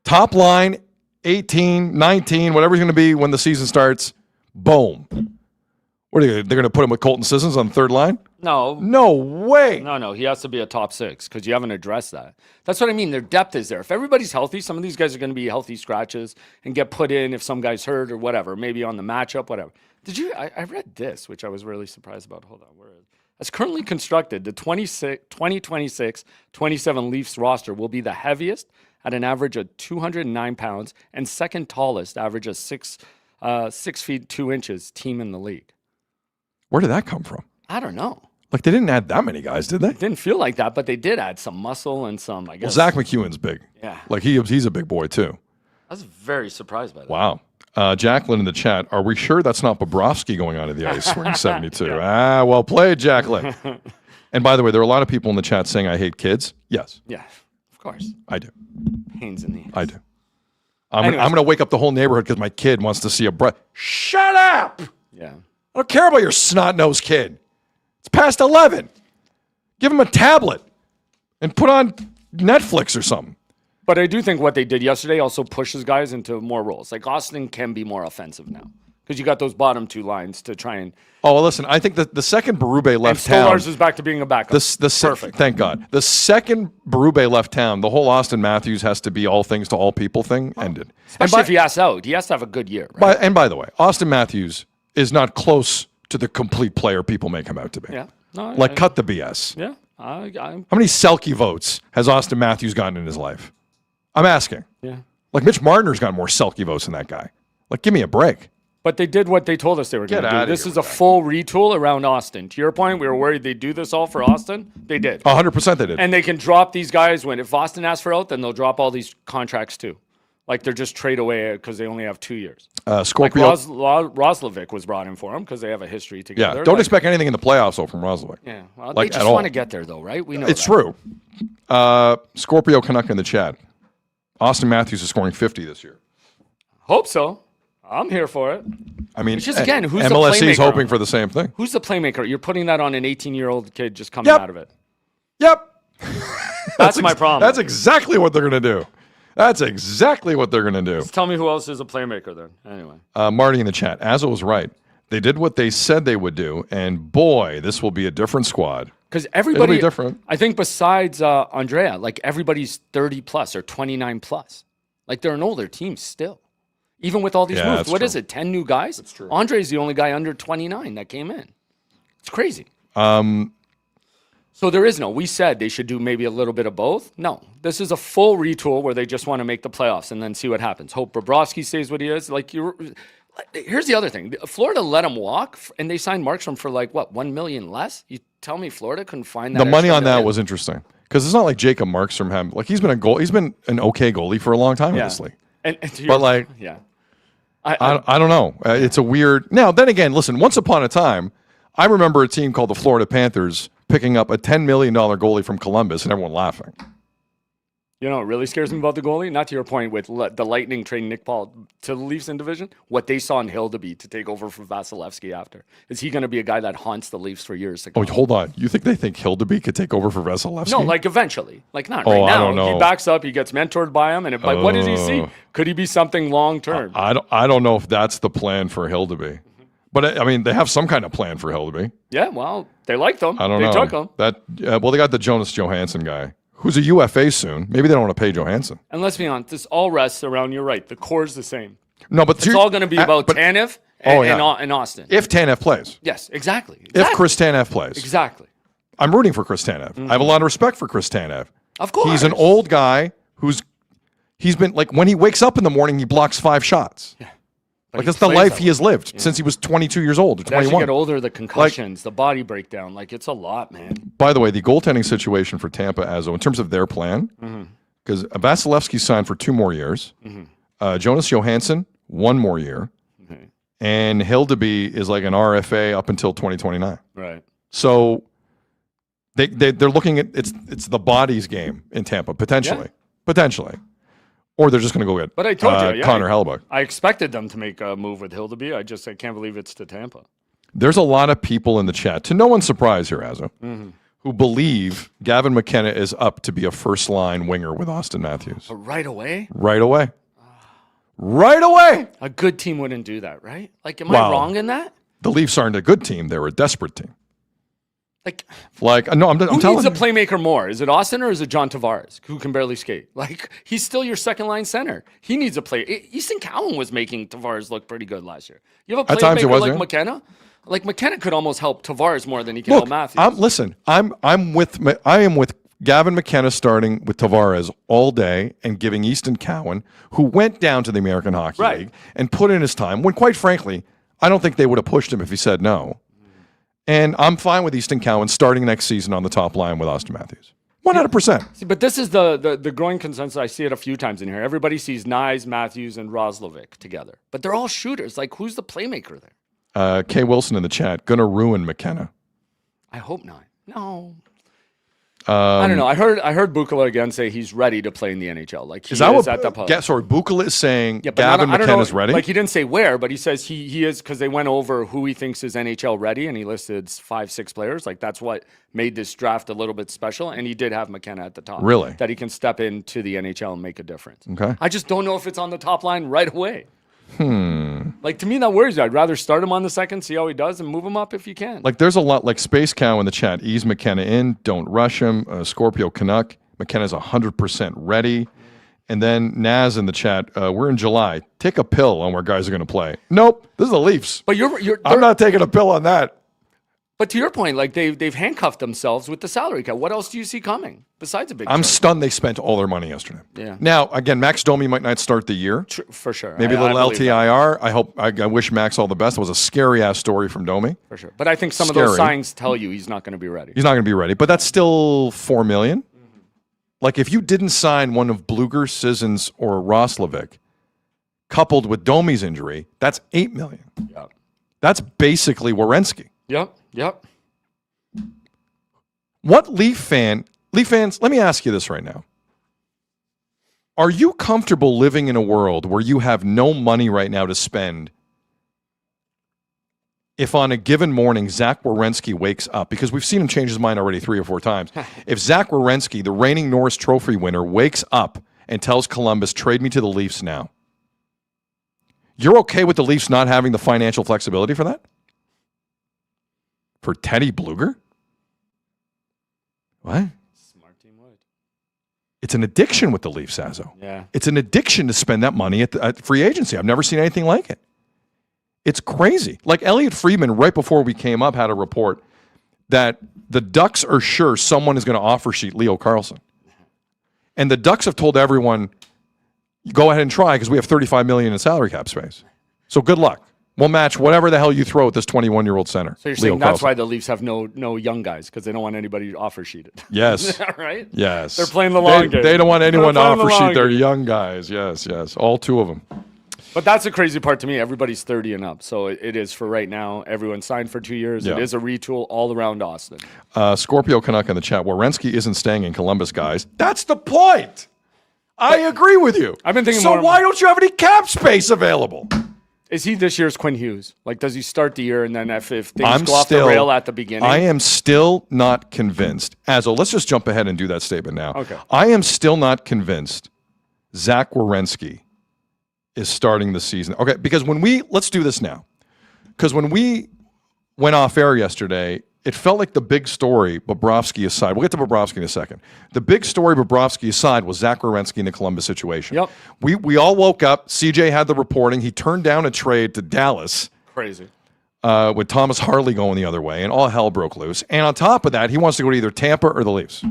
Top line, 18, 19, whatever it's going to be when the season starts. Boom. What are they going to put him with Colton Sissons on the third line? No. No way. No. He has to be a top 6 because you haven't addressed that. That's what I mean. Their depth is there. If everybody's healthy, some of these guys are going to be healthy scratches and get put in if some guy's hurt or whatever, maybe on the matchup, whatever. I read this, which I was really surprised about. Hold on. Where is it? As currently constructed, the 2026-27 Leafs roster will be the heaviest at an average of 209 pounds and second tallest average of 6 feet 2 inches team in the league. Where did that come from? I don't know. Like, they didn't add that many guys, did they? It didn't feel like that, but they did add some muscle and some, I guess. Well, Zach McEwen's big. Yeah. Like, he's a big boy, too. I was very surprised by that. Wow. Jacqueline in the chat, are we sure that's not Bobrovsky going onto the ice wearing 72? Yeah. Well played, Jacqueline. And by the way, there are a lot of people in the chat saying I hate kids. Yes. Yeah, of course. I do. Pains in the ass. I do. I'm going to wake up the whole neighborhood because my kid wants to see a Shut up! Yeah. I don't care about your snot-nosed kid. It's past 11. Give him a tablet and put on Netflix or something. But I do think what they did yesterday also pushes guys into more roles. Like Austin can be more offensive now because you got those bottom 2 lines to try and. Oh, well, listen, I think that the second Berube left and town. Stolarz is back to being a backup. Perfect. Thank God. The second Berube left town, the whole Austin Matthews has to be all things to all people thing ended. Especially if he has out. He has to have a good year. Right? And by the way, Austin Matthews is not close to the complete player people make him out to be. Yeah. No, cut the BS. Yeah. How many Selke votes has Austin Matthews gotten in his life? I'm asking. Yeah. Like, Mitch Marner's got more Selke votes than that guy. Like, give me a break. But they did what they told us they were going to do. This is a full retool around Austin. To your point, we were worried they'd do this all for Austin. They did. 100% they did. And they can drop these guys when, if Austin asks for out, then they'll drop all these contracts too. Like they're just trade away because they only have 2 years. Scorpio. Like Roslovic was brought in for him because they have a history together. Yeah, don't expect anything in the playoffs though from Roslovic. Yeah, well, like, they just want to get there though, right? We know it's true. Scorpio Canuck in the chat. Austin Matthews is scoring 50 this year. Hope so. I'm here for it. I mean, it's just again, who's MLSE the playmaker? is hoping for the same thing. Who's the playmaker? You're putting that on an 18-year-old kid just coming out of it. Yep. That's my problem. That's exactly what they're going to do. That's exactly what they're going to do. Just tell me who else is a playmaker then. Anyway. Marty in the chat. Azzo was right. They did what they said they would do, and boy, this will be a different squad. Because everybody, it'll be different. I think besides Andrea, like everybody's 30 plus or 29 plus. Like they're an older team still. Even with all these moves. What is it, 10 new guys? That's true. Andre's the only guy under 29 that came in. It's crazy. So there is no, we said they should do maybe a little bit of both. No, this is a full retool where they just want to make the playoffs and then see what happens. Hope Bobrovsky stays what he is. Here's the other thing. Florida let him walk and they signed Markstrom for like, what, $1 million less? You tell me Florida couldn't find that. The money on that was interesting because it's not like Jacob Markstrom had, like he's been an okay goalie for a long time in this league. But like, yeah. I don't know. It's a weird. Now, then again, listen, once upon a time, I remember a team called the Florida Panthers picking up a $10 million goalie from Columbus and everyone laughing. You know what really scares me about the goalie? Not to your point with the Lightning trading Nick Paul to the Leafs in division. What they saw in Hildeby to take over for Vasilevsky after. Is he going to be a guy that haunts the Leafs for years to come? Oh, hold on. You think they think Hildeby could take over for Vasilevsky? No, like eventually. Like not right now. I don't know. He backs up. He gets mentored by him. And what does he see? Could he be something long term? I don't know if that's the plan for Hildeby. But, I mean, they have some kind of plan for Hildeby. Yeah, well, they liked him. I don't know. They took him. Well, they got the Jonas Johansson guy, who's a UFA soon. Maybe they don't want to pay Johansson. And let's be honest, this all rests around, you're right, the core's the same. No, but it's all going to be about Tanev and Austin. If Tanev plays. Yes, exactly. If Chris Tanev plays. Exactly. I'm rooting for Chris Tanev. I have a lot of respect for Chris Tanev. Of course. He's an old guy he's been, like, when he wakes up in the morning, he blocks 5 shots. Yeah. Like, that's the life he has lived since he was 22 years old or 21. As you get older, the concussions, the body breakdown, like, it's a lot, man. By the way, the goaltending situation for Tampa, Azzo, in terms of their plan, because Vasilevsky signed for 2 more years, Jonas Johansson, 1 more year, and Hildeby is like an RFA up until 2029. Right. So they're looking at, it's the bodies game in Tampa, potentially. Or they're just going to go get but I told you, Connor Hellebuck. I expected them to make a move with Hildeby. I can't believe it's to Tampa. There's a lot of people in the chat, to no one's surprise here, Azzo, who believe Gavin McKenna is up to be a first-line winger with Austin Matthews. But right away? Right away. Right away. A good team wouldn't do that, right? Like, am I Wow. wrong in that? The Leafs aren't a good team. They're a desperate team. Like no, I'm who telling needs you. a playmaker more? Is it Austin or is it John Tavares, who can barely skate? Like, he's still your second-line center. He needs a play. Easton Cowan was making Tavares look pretty good last year. You have a At times he playmaker was, like yeah. McKenna? Like, McKenna could almost help Tavares more than he can help Matthews. I am with Gavin McKenna starting with Tavares all day and giving Easton Cowan, who went down to the American Hockey Right. League and put in his time, when quite frankly, I don't think they would have pushed him if he said no. And I'm fine with Easton Cowan starting next season on the top line with Austin Matthews. 100%. See, but this is the growing consensus. I see it a few times in here. Everybody sees Nyes, Matthews, and Roslovic together. But they're all shooters. Like, who's the playmaker there? Kay Wilson in the chat, gonna ruin McKenna. I hope not. No. I don't know. I heard Bukala again say he's ready to play in the NHL. Like, he Is that is what? at the pub. Sorry, Bukala is saying Yeah, but Gavin I don't McKenna's know, ready. Like, he didn't say where, but he says he is, because they went over who he thinks is NHL ready, and he listed 5-6 players. Like, that's what made this draft a little bit special, and he did have McKenna at the top. Really? That he can step into the NHL and make a difference. Okay. I just don't know if it's on the top line right away. Like, to me, that worries you. I'd rather start him on the second, see how he does, and move him up if you can. Like, there's a lot, like Space Cow in the chat, ease McKenna in, don't rush him. Scorpio Canuck, McKenna's 100% ready. And then Naz in the chat, we're in July. Take a pill on where guys are going to play. Nope, this is the Leafs. But I'm not taking a pill on that. But to your point, like, they've handcuffed themselves with the salary cap. What else do you see coming besides a big? I'm trade? stunned they spent all their money yesterday. Yeah. Now, again, Max Domi might not start the year. For sure. Maybe a I little believe that. LTIR. I wish Max all the best. It was a scary-ass story from Domi. For sure. But I think some of those signs tell you he's not going to be ready. He's not going to be ready. But that's still $4 million. Like, if you didn't sign one of Bluger, Sissons, or Roslovic, coupled with Domi's injury, that's $8 million. Yep. That's basically Werenski. Yep. What Leaf fans, let me ask you this right now. Are you comfortable living in a world where you have no money right now to spend if on a given morning Zach Werenski wakes up? Because we've seen him change his mind already 3 or 4 times. If Zach Werenski, the reigning Norris Trophy winner, wakes up and tells Columbus, trade me to the Leafs now, you're okay with the Leafs not having the financial flexibility for that? For Teddy Bluger? What? Smart team would. It's an addiction with the Leafs, Sazo. Yeah. It's an addiction to spend that money at free agency. I've never seen anything like it. It's crazy. Like, Elliot Friedman, right before we came up, had a report that the Ducks are sure someone is going to offer sheet Leo Carlson. And the Ducks have told everyone, go ahead and try because we have $35 million in salary cap space. So good luck. We'll match whatever the hell you throw at this 21-year-old center. So you're Leo saying that's Carlson. why the Leafs have no young guys, because they don't want anybody offer sheeted. Yes. Right? Yes. They're playing the long game. They don't want anyone to They're playing the offer long sheet. They're game. young guys. Yes. All 2 of them. But that's the crazy part to me. Everybody's 30 and up. So it is for right now. Everyone signed for 2 years. Yeah. It is a retool all around Austin. Scorpio Canuck in the chat. Werenski isn't staying in Columbus, guys. That's the point. I agree with you. I've been thinking so more- why don't you have any cap space available? Is he this year's Quinn Hughes? Like, does he start the year and then if things go off the rail at the beginning? I am still not convinced. Let's just jump ahead and do that statement now. Okay. I am still not convinced Zach Werenski is starting the season. Okay, because let's do this now. Because when we went off air yesterday, it felt like the big story, Bobrovsky aside. We'll get to Bobrovsky in a second. The big story, Bobrovsky aside, was Zach Werenski in the Columbus situation. Yep. We all woke up. CJ had the reporting. He turned down a trade to Dallas Crazy. with Thomas Harley going the other way, and all hell broke loose. And on top of that, he wants to go to either Tampa or the Leafs.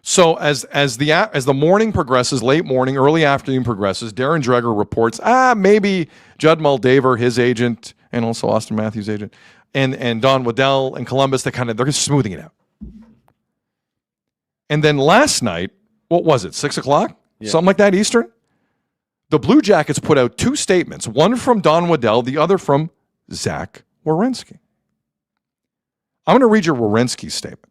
So as the morning progresses, late morning, early afternoon progresses, Darren Dreger reports, maybe Judd Moldaver, his agent, and also Austin Matthews' agent, and Don Waddell and Columbus, they're just smoothing it out. And then last night, what was it, 6 o'clock? Yeah. Something like that, Eastern? The Blue Jackets put out 2 statements, one from Don Waddell, the other from Zach Werenski. I'm going to read your Werenski statement.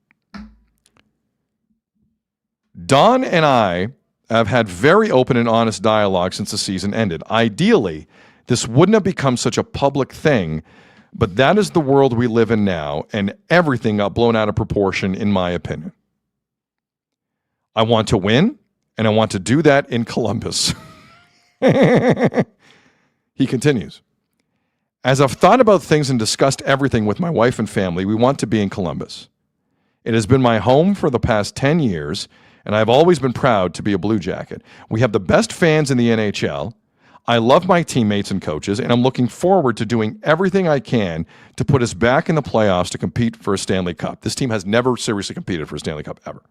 Don and I have had very open and honest dialogue since the season ended. Ideally, this wouldn't have become such a public thing, But that is the world we live in now, and everything got blown out of proportion, in my opinion. I want to win, and I want to do that in Columbus. He continues. As I've thought about things and discussed everything with my wife and family, we want to be in Columbus. It has been my home for the past 10 years, and I've always been proud to be a Blue Jacket. We have the best fans in the NHL. I love my teammates and coaches, and I'm looking forward to doing everything I can to put us back in the playoffs to compete for a Stanley Cup. This team has never seriously competed for a Stanley Cup, ever.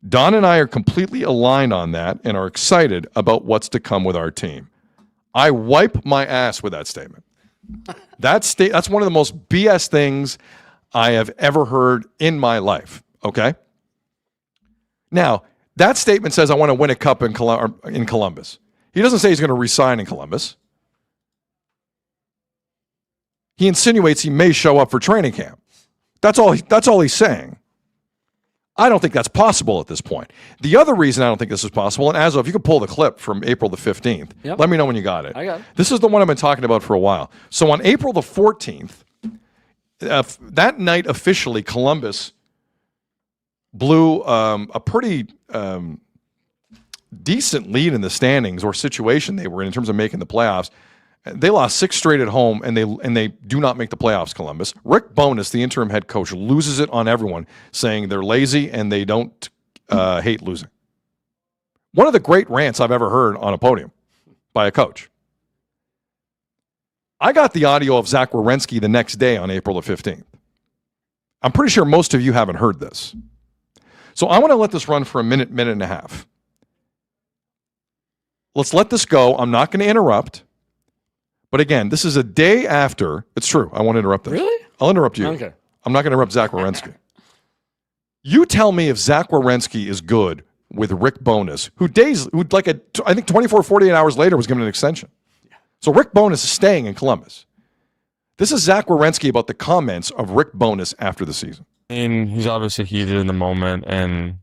Don and I are completely aligned on that and are excited about what's to come with our team. I wipe my ass with that statement. That's one of the most BS things I have ever heard in my life, okay? Now, that statement says I want to win a cup in Columbus. He doesn't say he's going to resign in Columbus. He insinuates he may show up for training camp. That's all he's saying. I don't think that's possible at this point. The other reason I don't think this is possible, and as if you could pull the clip from April the 15th, let me know when you got it. I got it. This is the one I've been talking about for a while. So on April the 14th, that night officially, Columbus blew a pretty decent lead in the standings or situation they were in terms of making the playoffs. They lost 6 straight at home, and they do not make the playoffs, Columbus. Rick Bowness, the interim head coach, loses it on everyone, saying they're lazy and they don't hate losing. One of the great rants I've ever heard on a podium by a coach. I got the audio of Zach Werenski the next day on April the 15th. I'm pretty sure most of you haven't heard this. So I want to let this run for a minute and a half. Let's let this go. I'm not going to interrupt. But again, this is a day after. It's true. I won't interrupt this. Really? I'll interrupt you. Okay. I'm not going to interrupt Zach Werenski. You tell me if Zach Werenski is good with Rick Bowness, who I think 24, 48 hours later was given an extension. So Rick Bowness is staying in Columbus. This is Zach Werenski about the comments of Rick Bowness after the season. And he's obviously heated in the moment, and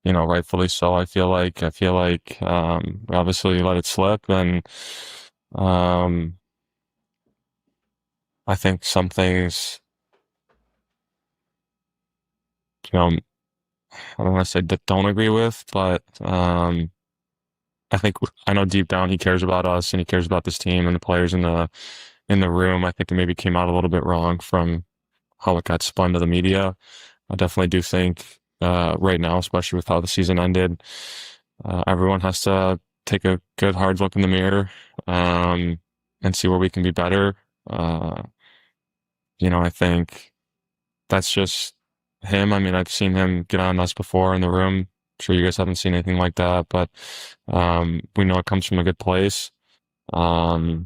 rightfully so. I feel like we obviously let it slip, and I think some things, I don't want to say that don't agree with, but I know deep down he cares about us and he cares about this team and the players in the room. I think it maybe came out a little bit wrong from how it got spun to the media. I definitely do think right now, especially with how the season ended, everyone has to take a good hard look in the mirror and see where we can be better. I think that's just him. I mean, I've seen him get on us before in the room. I'm sure you guys haven't seen anything like that, but we know it comes from a good place. I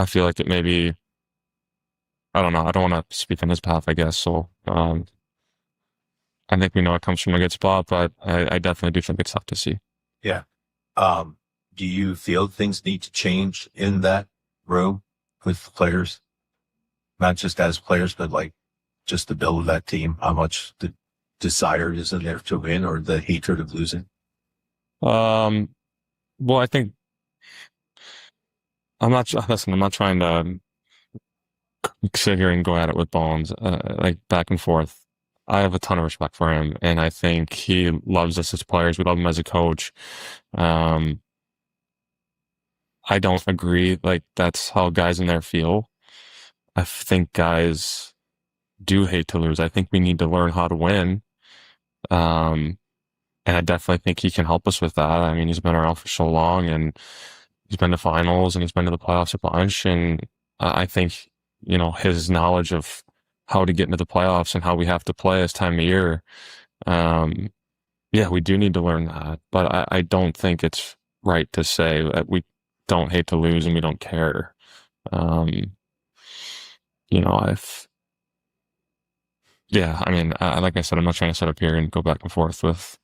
feel like it maybe, I don't know. I don't want to speak on his behalf, I guess. So I think we know it comes from a good spot, but I definitely do think it's tough to see. Yeah. Do you feel things need to change in that room with the players? Not just as players, but like just the build of that team, how much the desire is in there to win or the hatred of losing? Well, I think I'm not trying to sit here and go at it with Bones, like back and forth. I have a ton of respect for him, and I think he loves us as players. We love him as a coach. I don't agree, like, that's how guys in there feel. I think guys do hate to lose. I think we need to learn how to win. And I definitely think he can help us with that. I mean, he's been around for so long, and he's been to finals, and he's been to the playoffs a bunch. And I think, his knowledge of how to get into the playoffs and how we have to play this time of year. We do need to learn that, but I don't think it's right to say that we don't hate to lose and we don't care. Like I said, I'm not trying to sit up here and go back and forth with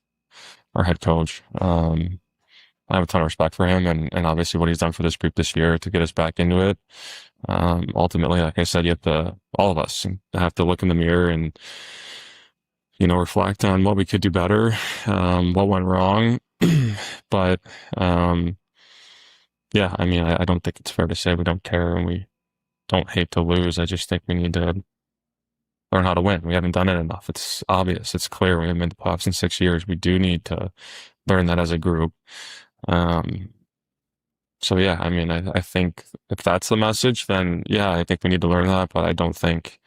our head coach. I have a ton of respect for him and obviously what he's done for this group this year to get us back into it. Ultimately, like I said, all of us have to look in the mirror and, reflect on what we could do better, what went wrong. But yeah, I mean, I don't think it's fair to say we don't care and we don't hate to lose. I just think we need to learn how to win. We haven't done it enough. It's obvious. It's clear. We haven't been to playoffs in 6 years. We do need to learn that as a group. So yeah, I mean, I think if that's the message, then yeah, I think we need to learn that. But I don't think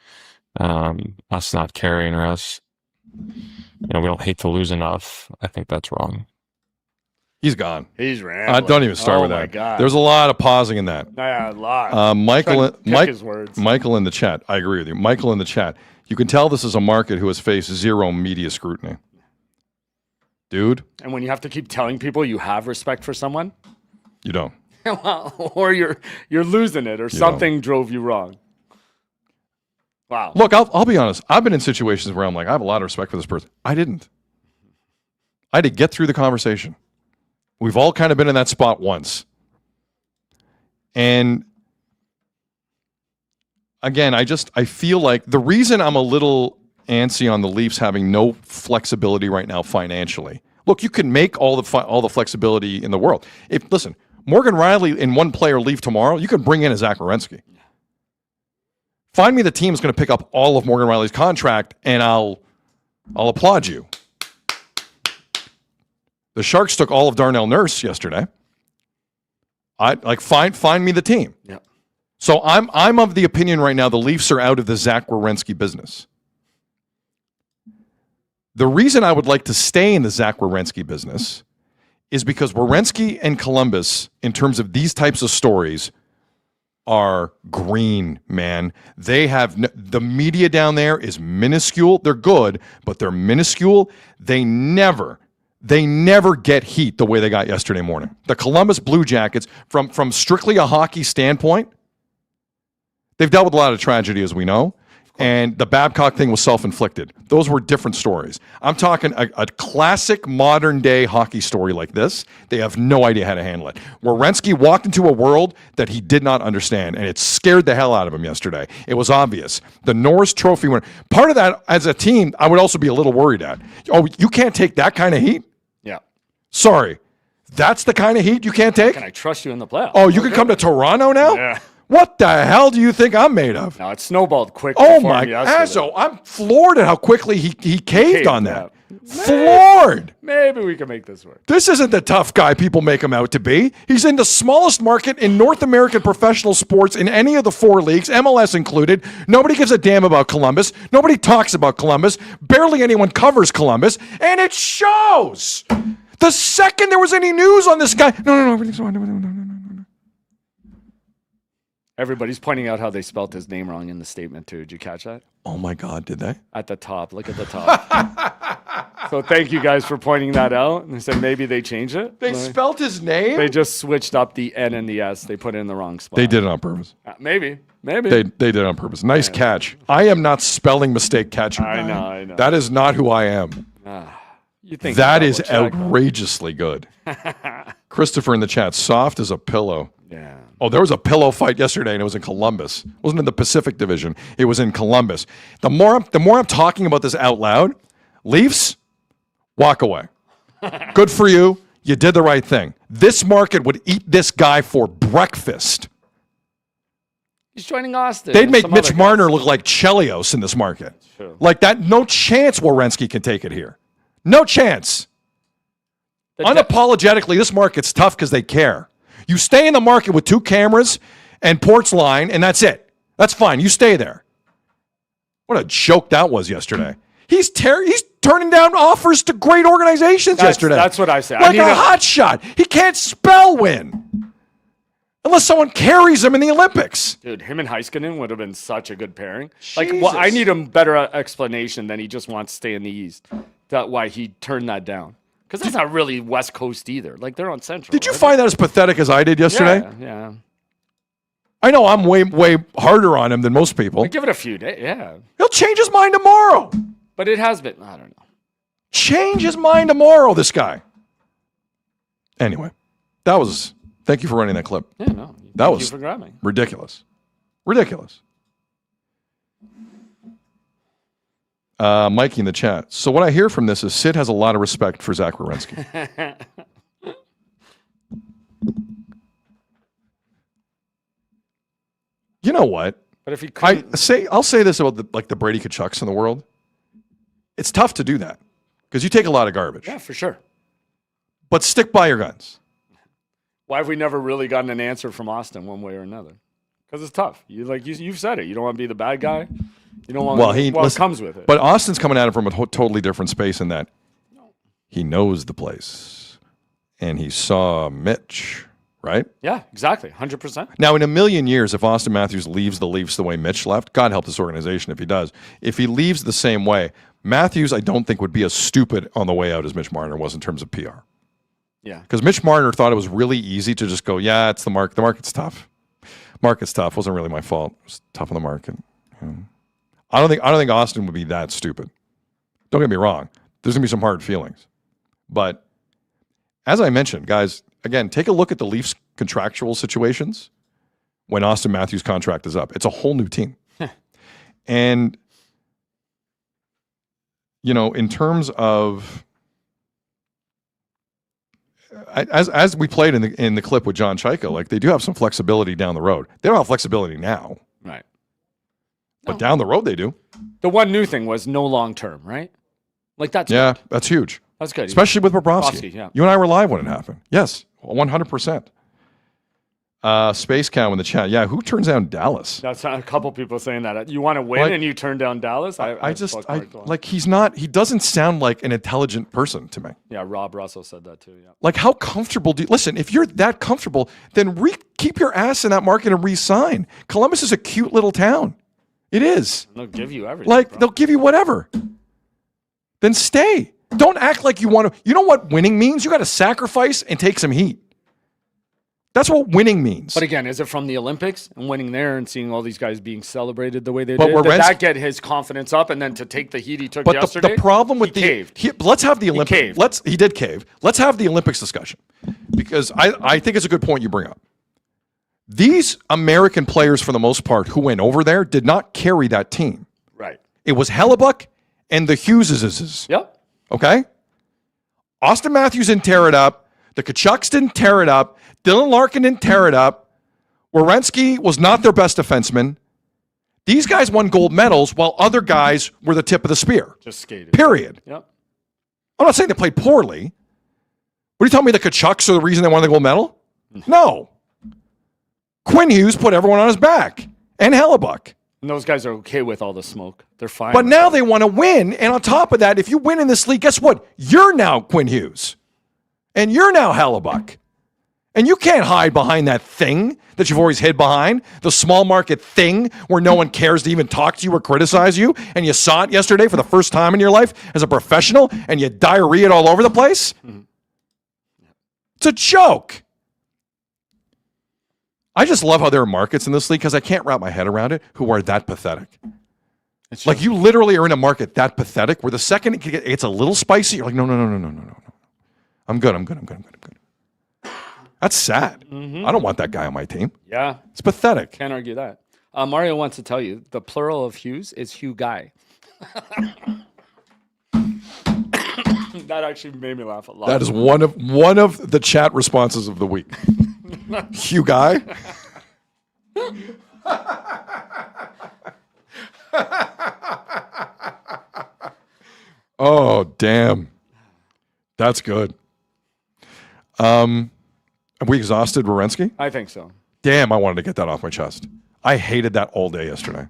us not caring or us, we don't hate to lose enough. I think that's wrong. He's gone. He's rambling. Don't even start with Oh that. my God. There's a lot of pausing in that. Yeah, a lot. Michael His words. Michael in the chat. I agree with you. Michael in the chat. You can tell this is a market who has faced zero media scrutiny. Dude, And when you have to keep telling people you have respect for someone, you don't. well, or you're losing it, or something drove you wrong. Wow. Look, I'll be honest. I've been in situations where I'm like, I have a lot of respect for this person. I didn't. I had to get through the conversation. We've all kind of been in that spot once. And again, I feel like the reason I'm a little antsy on the Leafs having no flexibility right now financially. Look, you can make all the flexibility in the world. Listen, Morgan Riley and one player leave tomorrow, you can bring in a Zach Werenski. Find me the team that's going to pick up all of Morgan Riley's contract, and I'll applaud you. The Sharks took all of Darnell Nurse yesterday. Find me the team. Yeah. So I'm of the opinion right now the Leafs are out of the Zach Werenski business. The reason I would like to stay in the Zach Werenski business is because Werenski and Columbus, in terms of these types of stories, are green, man. They have the media down there is minuscule. They're good, but they're minuscule. They never get heat the way they got yesterday morning. The Columbus Blue Jackets, from strictly a hockey standpoint, they've dealt with a lot of tragedy, as we know. And the Babcock thing was self-inflicted. Those were different stories. I'm talking a classic modern-day hockey story like this. They have no idea how to handle it. Werenski walked into a world that he did not understand, and it scared the hell out of him yesterday. It was obvious. The Norris Trophy winner. Part of that, as a team, I would also be a little worried at. Oh, you can't take that kind of heat? Yeah. Sorry. That's the kind of heat you can't take? Can I trust you in the playoffs? Oh, you can come to Toronto now? Yeah. What the hell do you think I'm made of? No, it snowballed quick. Oh my Azzo, I'm floored at how quickly he caved on that. Yeah. Floored. Maybe we can make this work. This isn't the tough guy people make him out to be. He's in the smallest market in North American professional sports in any of the 4 leagues, MLS included. Nobody gives a damn about Columbus. Nobody talks about Columbus. Barely anyone covers Columbus. And it shows. The second there was any news on this guy, no, everything's fine. No. Everybody's pointing out how they spelt his name wrong in the statement, too. Did you catch that? Oh, my God, did they? At the top. Look at the top. So thank you guys for pointing that out. And they said maybe they changed it. They spelt his name? They just switched up the N and the S. They put it in the wrong spot. They did it on purpose. Maybe. They did it on purpose. Nice catch. I am not spelling mistake catcher. I know. That is not who I am. You think that is outrageously good. Christopher in the chat, soft as a pillow. Yeah. Oh, there was a pillow fight yesterday, and it was in Columbus. It wasn't in the Pacific Division. It was in Columbus. The more I'm talking about this out loud, Leafs, walk away. Good for you. You did the right thing. This market would eat this guy for breakfast. He's joining Austin. They'd make Mitch Marner look like Chelios in this market. True. Like that, no chance Werenski can take it here. No chance. Unapologetically, this market's tough because they care. You stay in the market with 2 cameras and ports line, and that's it. That's fine. You stay there. What a joke that was yesterday. He's turning down offers to great organizations yesterday. That's what I said. Like a hot shot. He can't spell win. Unless someone carries him in the Olympics. Dude, him and Heiskanen would have been such a good pairing. I need a better explanation than he just wants to stay in the East. That's why he turned that down. Because that's not really West Coast either. Like, they're on Central. Did you find that as pathetic as I did yesterday? Yeah. I know I'm way harder on him than most people. Give it a few days, yeah. He'll change his mind tomorrow. But it has been, I don't know. Change his mind tomorrow, this guy. Anyway, thank you for running that clip. Yeah, no. Thank you for grabbing. Ridiculous. Mikey in the chat. So what I hear from this is Sid has a lot of respect for Zach Werenski. You know what? But if he couldn't, I'll say this about the Brady Kachucks in the world. It's tough to do that because you take a lot of garbage. yeah, for sure. But stick by your guns. Why have we never really gotten an answer from Austin one way or another? Because it's tough. You've said it. You don't want to be the bad guy. You don't want. It comes with it. But Austin's coming at it from a totally different space in that he knows the place and he saw Mitch, right? Yeah, exactly. 100%. Now, in a million years, if Austin Matthews leaves the Leafs the way Mitch left, God help this organization if he does. If he leaves the same way, Matthews, I don't think would be as stupid on the way out as Mitch Marner was in terms of PR. Yeah. Because Mitch Marner thought it was really easy to just go, yeah, it's the market. The market's tough. Market's tough. Wasn't really my fault. It was tough on the market. I don't think Austin would be that stupid. Don't get me wrong. There's gonna be some hard feelings, but as I mentioned, guys, again, take a look at the Leafs' contractual situations when Austin Matthews' contract is up. It's a whole new team, and in terms of as we played in the clip with John Chaika, like they do have some flexibility down the road. They don't have flexibility now, Right. but down the road they do. The one new thing was no long term, right? Like that's Yeah, good. that's huge. That's good. Especially with Bobrovsky. Yeah. You and I were live when it happened. Yes, 100%. Space Cow in the chat. Yeah, who turns down Dallas? That's a couple people saying that. You want to win and you turn down Dallas? He doesn't sound like an intelligent person to me. Yeah, Rob Russell said that too. Yeah. Like, how comfortable listen, if you're that comfortable, then keep your ass in that market and re-sign. Columbus is a cute little town. It is. They'll give you everything. Like, they'll give you whatever. Then stay. Don't act like you want to. You know what winning means? You got to sacrifice and take some heat. That's what winning means. But again, is it from the Olympics and winning there and seeing all these guys being celebrated the way they But did? Did Werenski- that get his confidence up and then to take the heat he took But yesterday? the problem with he caved. let's have the Olympics. caved. He did cave. Let's have the Olympics discussion because I think it's a good point you bring up. These American players, for the most part, who went over there, did not carry that team. Right. It was Hellebuck and the Hugheses. Yep. Okay? Austin Matthews didn't tear it up. The Kachucks didn't tear it up. Dylan Larkin didn't tear it up. Werenski was not their best defenseman. These guys won gold medals while other guys were the tip of the spear. Just skated. Period. Yep. I'm not saying they played poorly. What are you telling me, the Kachucks are the reason they won the gold medal? No. Quinn Hughes put everyone on his back. And Hellebuck. And those guys are okay with all the smoke. They're fine. But now they want to win. And on top of that, if you win in this league, guess what? You're now Quinn Hughes. And you're now Hellebuck. And you can't hide behind that thing that you've always hid behind, the small market thing where no one cares to even talk to you or criticize you. And you saw it yesterday for the first time in your life as a professional and you diarrheaed all over the place. Mm-hmm. It's a joke. I just love how there are markets in this league because I can't wrap my head around it who are that pathetic. It's like you literally are in a market that pathetic where the second it gets a little spicy, you're like, no. I'm good. That's sad. Mm-hmm. I don't want that guy on my team. Yeah. It's pathetic. Can't argue that. Mario wants to tell you the plural of Hughes is Hugh Guy. That actually made me laugh a lot. That is one of the chat responses of the week. Hugh Guy. Oh, damn. That's good. Have we exhausted Werenski? I think so. Damn, I wanted to get that off my chest. I hated that all day yesterday.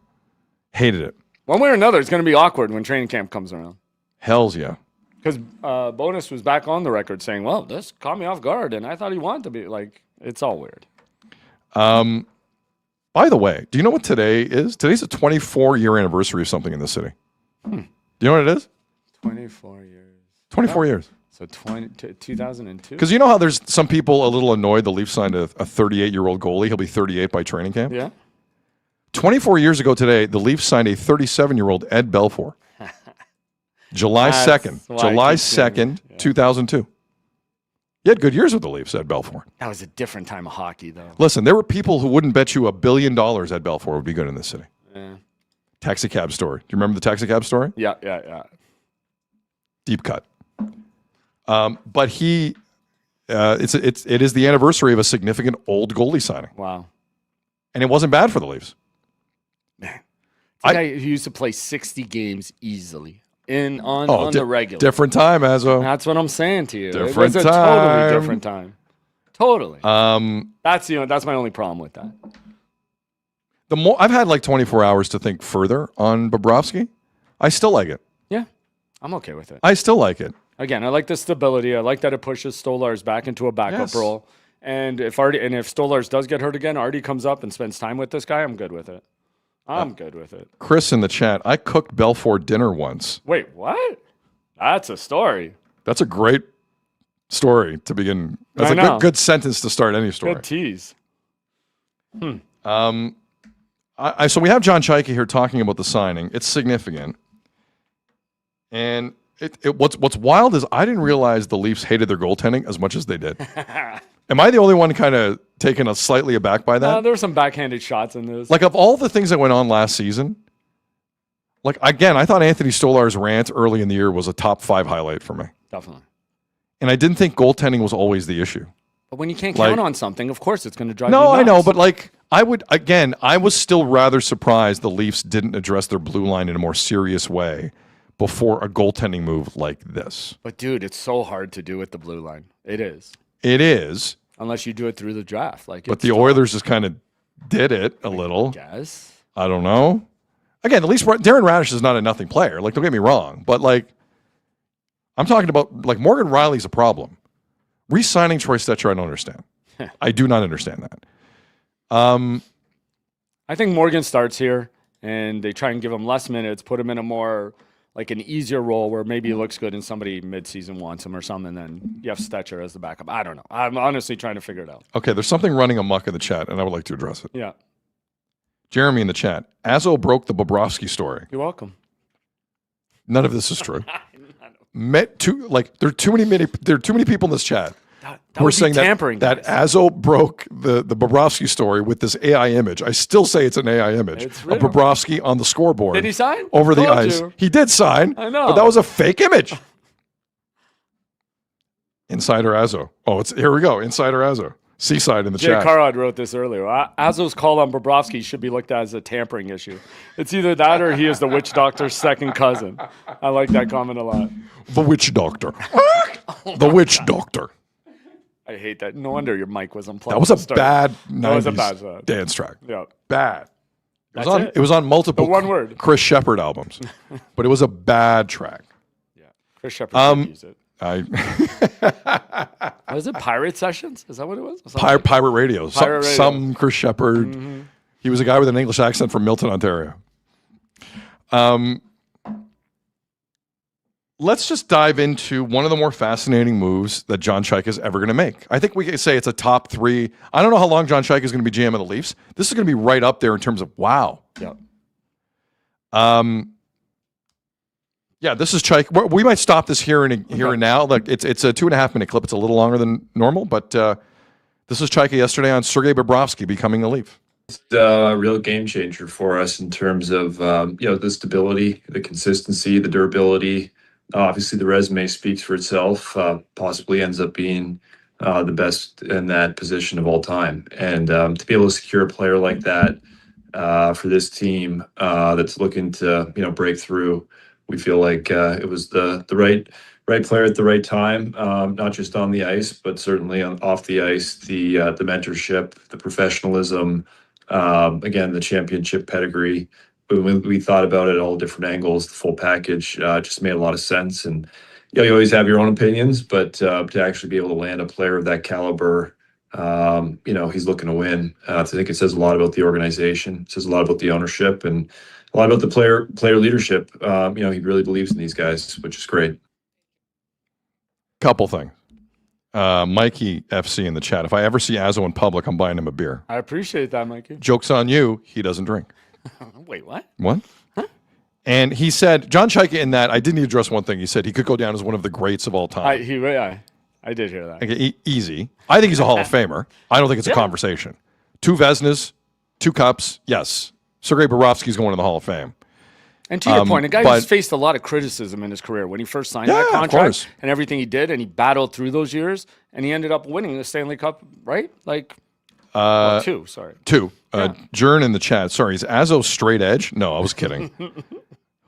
Hated it. One way or another, it's going to be awkward when training camp comes around. Hells yeah. Because Bonus was back on the record saying, well, this caught me off guard, and I thought he wanted to be. Like, it's all weird. By the way, do you know what today is? Today's a 24-year anniversary of something in the city. Do you know what it is? 24 years. 24 years. So 2002? Because you know how there's some people a little annoyed the Leafs signed a 38-year-old goalie. He'll be 38 by training camp. Yeah. 24 years ago today, the Leafs signed a 37-year-old Ed Belfour. July 2nd, 2002. He had good years with the Leafs, Ed Belfour. That was a different time of hockey, though. Listen, there were people who wouldn't bet you $1 billion Ed Belfour would be good in this city. Yeah. Taxi cab story. Do you remember the taxi cab story? Yeah. Deep cut. But it is the anniversary of a significant old goalie signing. Wow. And it wasn't bad for the Leafs. The guy who used to play 60 games easily on the regular. Different time, Azo. That's what I'm saying to you. Different it was a time. totally different time. Totally. That's my only problem with that. The more I've had like 24 hours to think further on Bobrovsky, I still like it. Yeah, I'm okay with it. I still like it. Again, I like the stability. I like that it pushes Stolarz back into a backup role. And if Stolarz does get hurt again, Artie comes up and spends time with this guy, I'm good with it. I'm good with it. Chris in the chat, I cooked Belfort dinner once. Wait, what? That's a story. That's a great story to begin. That's a good sentence to start any story. Good tease. So we have John Chaika here talking about the signing. It's significant. And what's wild is I didn't realize the Leafs hated their goaltending as much as they did. Am I the only one kind of taken slightly aback by that? There were some backhanded shots in this. Like, of all the things that went on last season, like, again, I thought Anthony Stolar's rant early in the year was a top 5 highlight for me. Definitely. And I didn't think goaltending was always the issue. But when you can't count on something, of course it's going to drive you No, nuts. I know, but like, I was still rather surprised the Leafs didn't address their blue line in a more serious way before a goaltending move like this. But dude, it's so hard to do with the blue line. It is. It is. Unless you do it through the draft. But the Oilers just kind of did it a little. Guess. I don't know. Again, at least Darren Radish is not a nothing player. Like, don't get me wrong. But like, I'm talking about like Morgan Riley's a problem. Re-signing Troy Stetcher, I don't understand. I do not understand that. I think Morgan starts here and they try and give him less minutes, put him in a more like an easier role where maybe he looks good and somebody mid-season wants him or something, and then you have Stetcher as the backup. I don't know. I'm honestly trying to figure it out. Okay, there's something running amok in the chat, and I would like to address it. Yeah. Jeremy in the chat. Azo broke the Bobrovsky story. You're welcome. None of this is true. There are too many people in this chat who are saying that Azo broke the Bobrovsky story with this AI image. I still say it's an AI image of Bobrovsky on the scoreboard. Did he sign? Over the ice. He did sign. I know. But that was a fake image. Insider Azo. Oh, here we go. Insider Azo. Seaside in the Jay chat. Carrod wrote this earlier. Azo's call on Bobrovsky should be looked at as a tampering issue. It's either that or he is the witch doctor's second cousin. I like that comment a lot. The witch doctor. The witch doctor. I hate that. No wonder your mic was unplugged. That was a bad 90s That was a bad dance track. Yeah. Bad. That's It was on multiple The one word. Chris Shepard albums, but it was a bad track. Yeah. Chris Shepard could use it. I Was it Pirate Sessions? Is that what it was? Pirate Radio. Pirate Radio. Some Chris Shepard. Mm-hmm. He was a guy with an English accent from Milton, Ontario. Let's just dive into one of the more fascinating moves that John Chaika is ever going to make. I think we can say it's a top 3. I don't know how long John Chaika is going to be GM of the Leafs. This is going to be right up there in terms of wow. Yeah. Yeah, this is Chaika. We might stop this here and now. Like it's a 2.5 minute clip. It's a little longer than normal, but this is Chaika yesterday on Sergei Bobrovsky becoming a Leaf. It's a real game changer for us in terms of the stability, the consistency, the durability. Obviously, the resume speaks for itself. Possibly ends up being the best in that position of all time, and to be able to secure a player like that for this team that's looking to break through, we feel like it was the right player at the right time, not just on the ice, but certainly off the ice. The mentorship, the professionalism, again, the championship pedigree. When we thought about it, all different angles, the full package just made a lot of sense. And you always have your own opinions, but to actually be able to land a player of that caliber, he's looking to win. I think it says a lot about the organization. It says a lot about the ownership and a lot about the player leadership. He really believes in these guys, which is great. Couple things. Mikey FC in the chat. If I ever see Azo in public, I'm buying him a beer. I appreciate that, Mikey. Joke's on you. He doesn't drink. Wait, what? What? Huh? And he said, John Chaika in that, I didn't address one thing. He said he could go down as one of the greats of all time. I did hear that. Okay, easy. I think he's a Hall of Famer. I don't think it's a conversation. 2 Vezinas, 2 cups, yes. Sergei Bobrovsky's going to the Hall of Fame. And to your point, a guy who's faced a lot of criticism in his career when he first signed that contract and everything he did, and he battled through those years, and he ended up winning the Stanley Cup, right? Like, Two, sorry. Two. Jern in the chat. Sorry, is Azo straight edge? No, I was kidding.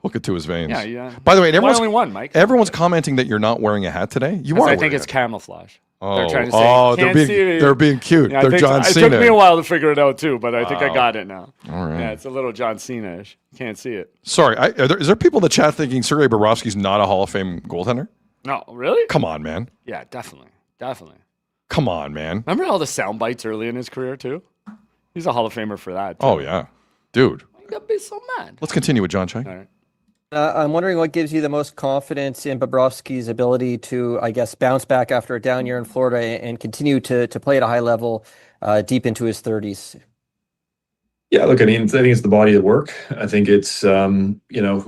Hook it to his veins. Yeah. By the way, Why only one, Mike? Everyone's commenting that you're not wearing a hat today. You are. I think it's camouflage. Oh, they're trying to say, they're being cute. Yeah, they're John Cena. It took me a while to figure it out too, but I think I got it now. All right. Yeah, it's a little John Cena-ish. Can't see it. Sorry, is there people in the chat thinking Sergei Bobrovsky's not a Hall of Fame goaltender? No, really? Come on, man. Yeah, definitely. Come on, man. Remember all the sound bites early in his career too? He's a Hall of Famer for that. Too. Oh yeah, dude. Why you gotta be so mad? Let's continue with John Chai. All right. I'm wondering what gives you the most confidence in Bobrovsky's ability to, I guess, bounce back after a down year in Florida and continue to play at a high level deep into his 30s. Yeah, look, I think it's the body of work. I think it's who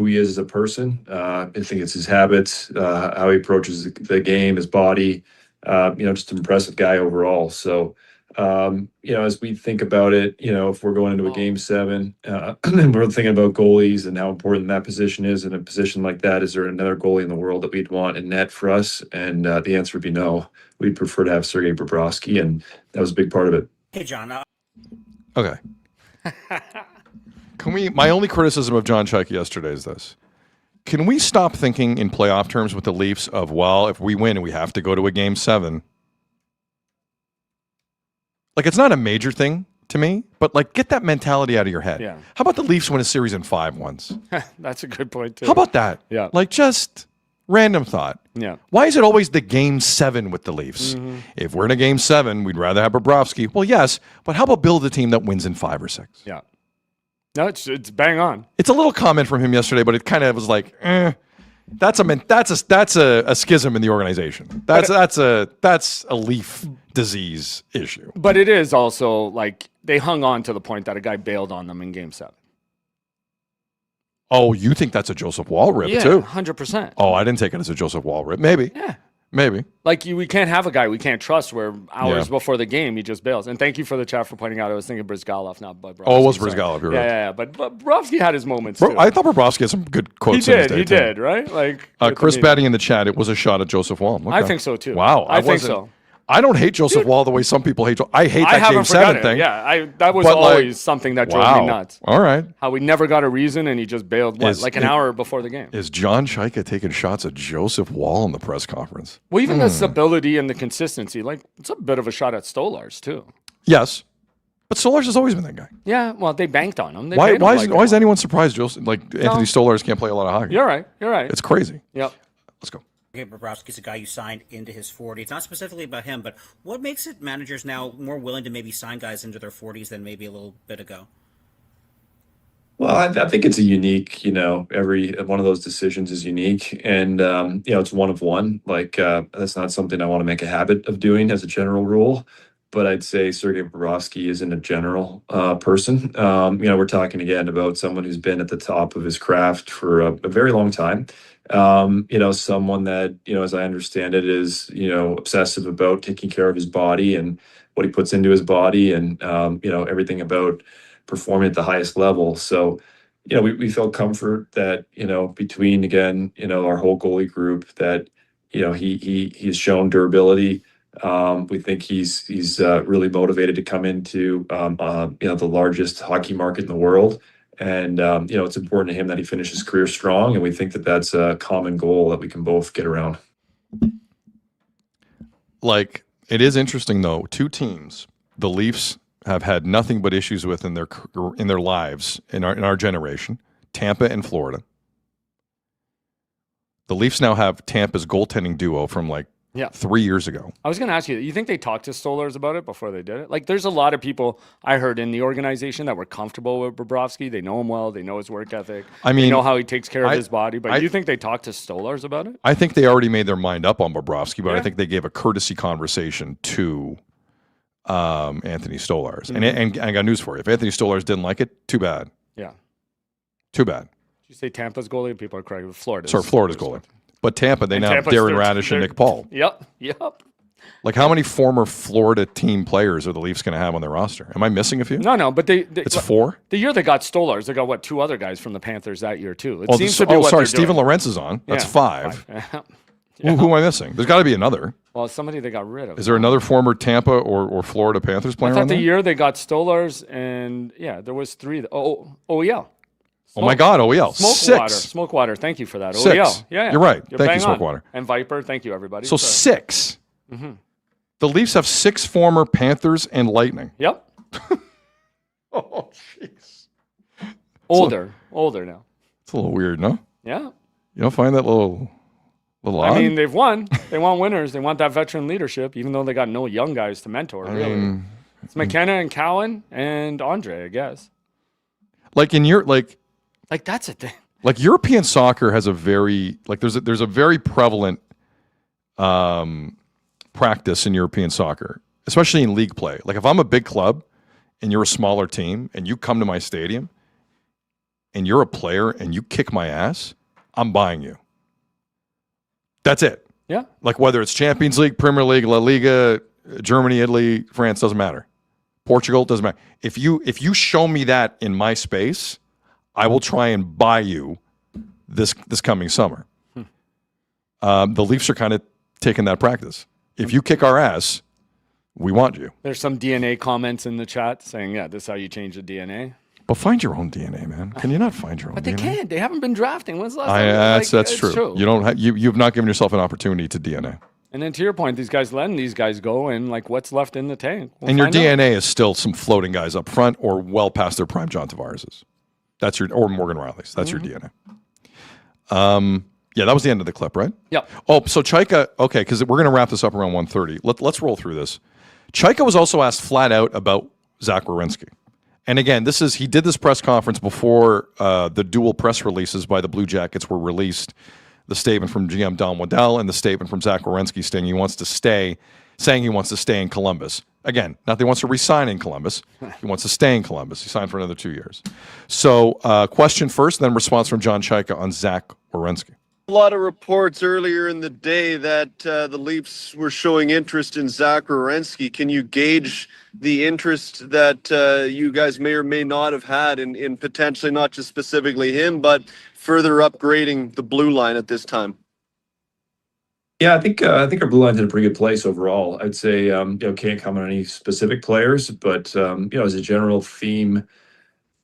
he is as a person. I think it's his habits, how he approaches the game, his body. Just an impressive guy overall. So, as we think about it, if we're going into a game 7, and we're thinking about goalies and how important that position is in a position like that, is there another goalie in the world that we'd want in net for us? And the answer would be no. We'd prefer to have Sergei Bobrovsky, and that was a big part of it. Hey, John. Okay. My only criticism of John Chuck yesterday is this. Can we stop thinking in playoff terms with the Leafs of, well, if we win, we have to go to a game 7? Like, it's not a major thing to me, but like, get that mentality out of your head. Yeah. How about the Leafs win a series in 5 once? That's a good point too. How about that? Yeah. Like, just random thought. Yeah. Why is it always the game 7 with the Leafs? Mm-hmm. If we're in a game 7, we'd rather have Bobrovsky. Well, yes, but how about build a team that wins in 5 or 6? Yeah. No, it's bang on. It's a little comment from him yesterday, but it kind of was like, that's a schism in the organization. That's a Leaf disease issue. But it is also like they hung on to the point that a guy bailed on them in game 7. Oh, you think that's a Joseph Wall rip Yeah, too? 100%. Oh, I didn't take it as a Joseph Wall rip. Maybe. Yeah. Maybe. Like we can't have a guy we can't trust where hours before the game he just bails. And thank you for the chat for pointing out. I was thinking Brizgalov, not Bobrovsky. Oh, it was Brizgalov. You're right. Yeah. But Bobrovsky had his moments too. I thought Bobrovsky had some good quotes. He did, right? Like Chris Betty in the chat. It was a shot at Joseph Wall. Okay. I think so too. Wow, I think so. I don't hate Joseph Wall the way some people hate. I hate that game 7 thing. Yeah, that was always something that drove me nuts. All right. How we never got a reason and he just bailed an hour before the game. Is John Chaika taking shots at Joseph Wall in the press conference? Well, even the stability and the consistency, like it's a bit of a shot at Stolarz too. Yes, but Stolarz has always been that guy. Yeah, well, they banked on him. Why is anyone surprised? Anthony Stolarz can't play a lot of hockey. You're right. It's crazy. Yep. Let's go. Okay, Bobrovsky's a guy you signed into his 40s. It's not specifically about him, but what makes it managers now more willing to maybe sign guys into their 40s than maybe a little bit ago? Well, I think it's a unique, every one of those decisions is unique. And, it's one of one. Like, that's not something I want to make a habit of doing as a general rule. But I'd say Sergei Bobrovsky isn't a general person. We're talking again about someone who's been at the top of his craft for a very long time. Someone that, as I understand it, is, obsessive about taking care of his body and what he puts into his body and, everything about performing at the highest level. So, we felt comfort that, between, again, our whole goalie group that, he's shown durability. We think he's really motivated to come into, the largest hockey market in the world. And, it's important to him that he finishes his career strong. And we think that that's a common goal that we can both get around. Like, it is interesting, though. 2 teams, the Leafs have had nothing but issues with in their lives, in our generation, Tampa and Florida. The Leafs now have Tampa's goaltending duo from 3 years ago. I was going to ask you think they talked to Stolarz about it before they did it? Like, there's a lot of people I heard in the organization that were comfortable with Bobrovsky. They know him well. They know his work ethic. They know how he takes care of his body. But do you think they talked to Stolarz about it? I think they already made their mind up on Bobrovsky, but I think they gave a courtesy conversation to Anthony Stolarz. Mm-hmm. And I got news for you. If Anthony Stolarz didn't like it, too bad. Yeah. Too bad. Did you say Tampa's goalie? People are correct. Florida's. Sorry, Florida's goalie. But Tampa, they now have Darren Radish and Nick Paul. Yep. Like, how many former Florida team players are the Leafs going to have on their roster? Am I missing a few? No, but it's 4? The year they got Stolarz, they got, 2 other guys from the Panthers that year, too. It seems to be what sorry, they're Steven doing. Lorentz is on. That's 5. Who am I missing? There's got to be another. Well, somebody they got rid of. Is there another former Tampa or Florida Panthers player I thought on the there? year they got Stolars, and there was 3. OEL. Oh my God, OEL. Smokewater. Thank you for that. 6. OEL. Yeah. You're right. You're Thank you, bang on. Smokewater. And Viper. Thank you, everybody. So 6. Mm-hmm. The Leafs have 6 former Panthers and Lightning. Yep. Oh, jeez. Older now. It's a little weird, no? Yeah. You don't find that little odd? I mean, they've won. They want winners. They want that veteran leadership, even though they got no young guys to mentor. Really, it's McKenna and Cowan and Andre, I guess. Like in your like that's a thing. Like European soccer has a very there's a very prevalent practice in European soccer, especially in league play. Like if I'm a big club and you're a smaller team and you come to my stadium and you're a player and you kick my ass, I'm buying you. That's it. Yeah. Like whether it's Champions League, Premier League, La Liga, Germany, Italy, France, doesn't matter. Portugal, doesn't matter. If you show me that in my space, I will try and buy you this coming summer. The Leafs are kind of taking that practice. If you kick our ass, we want you. There's some DNA comments in the chat saying, this is how you change the DNA. But find your own DNA, man. Can you not find your own DNA? But they can't. They haven't been drafting. When's the last time? That's true. You don't. You've not given yourself an opportunity to DNA. And then to your point, these guys letting these guys go, and what's left in the tank. And your DNA is still some floating guys up front, or well past their prime. John Tavares's. That's or Morgan Riley's. That's your DNA. Yeah, that was the end of the clip, right? Yep. Oh, so Chaika. Okay, because we're going to wrap this up around 1:30. Let's roll through this. Chaika was also asked flat out about Zach Werenski. And again, he did this press conference before the dual press releases by the Blue Jackets were released. The statement from GM Don Waddell and the statement from Zach Werenski saying he wants to stay in Columbus. Again, not that he wants to resign in Columbus. He wants to stay in Columbus. He signed for another 2 years. So question first, then response from John Chaika on Zach Werenski. A lot of reports earlier in the day that the Leafs were showing interest in Zach Werenski. Can you gauge the interest that you guys may or may not have had in potentially not just specifically him, but further upgrading the blue line at this time? Yeah, I think our blue line's in a pretty good place overall. I'd say can't comment on any specific players, but as a general theme,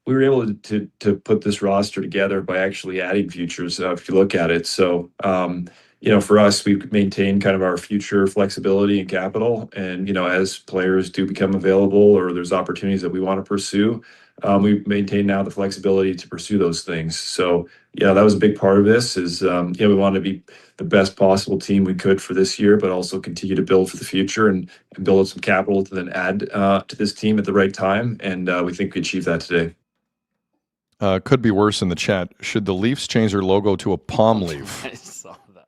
we were able to put this roster together by actually adding futures, if you look at it. So, for us, we maintain kind of our future flexibility and capital. And, as players do become available or there's opportunities that we want to pursue, we maintain now the flexibility to pursue those things. So, that was a big part of this is, we want to be the best possible team we could for this year, but also continue to build for the future and build up some capital to then add to this team at the right time. And we think we achieved that today. Could be worse in the chat. Should the Leafs change their logo to a palm leaf? I saw that.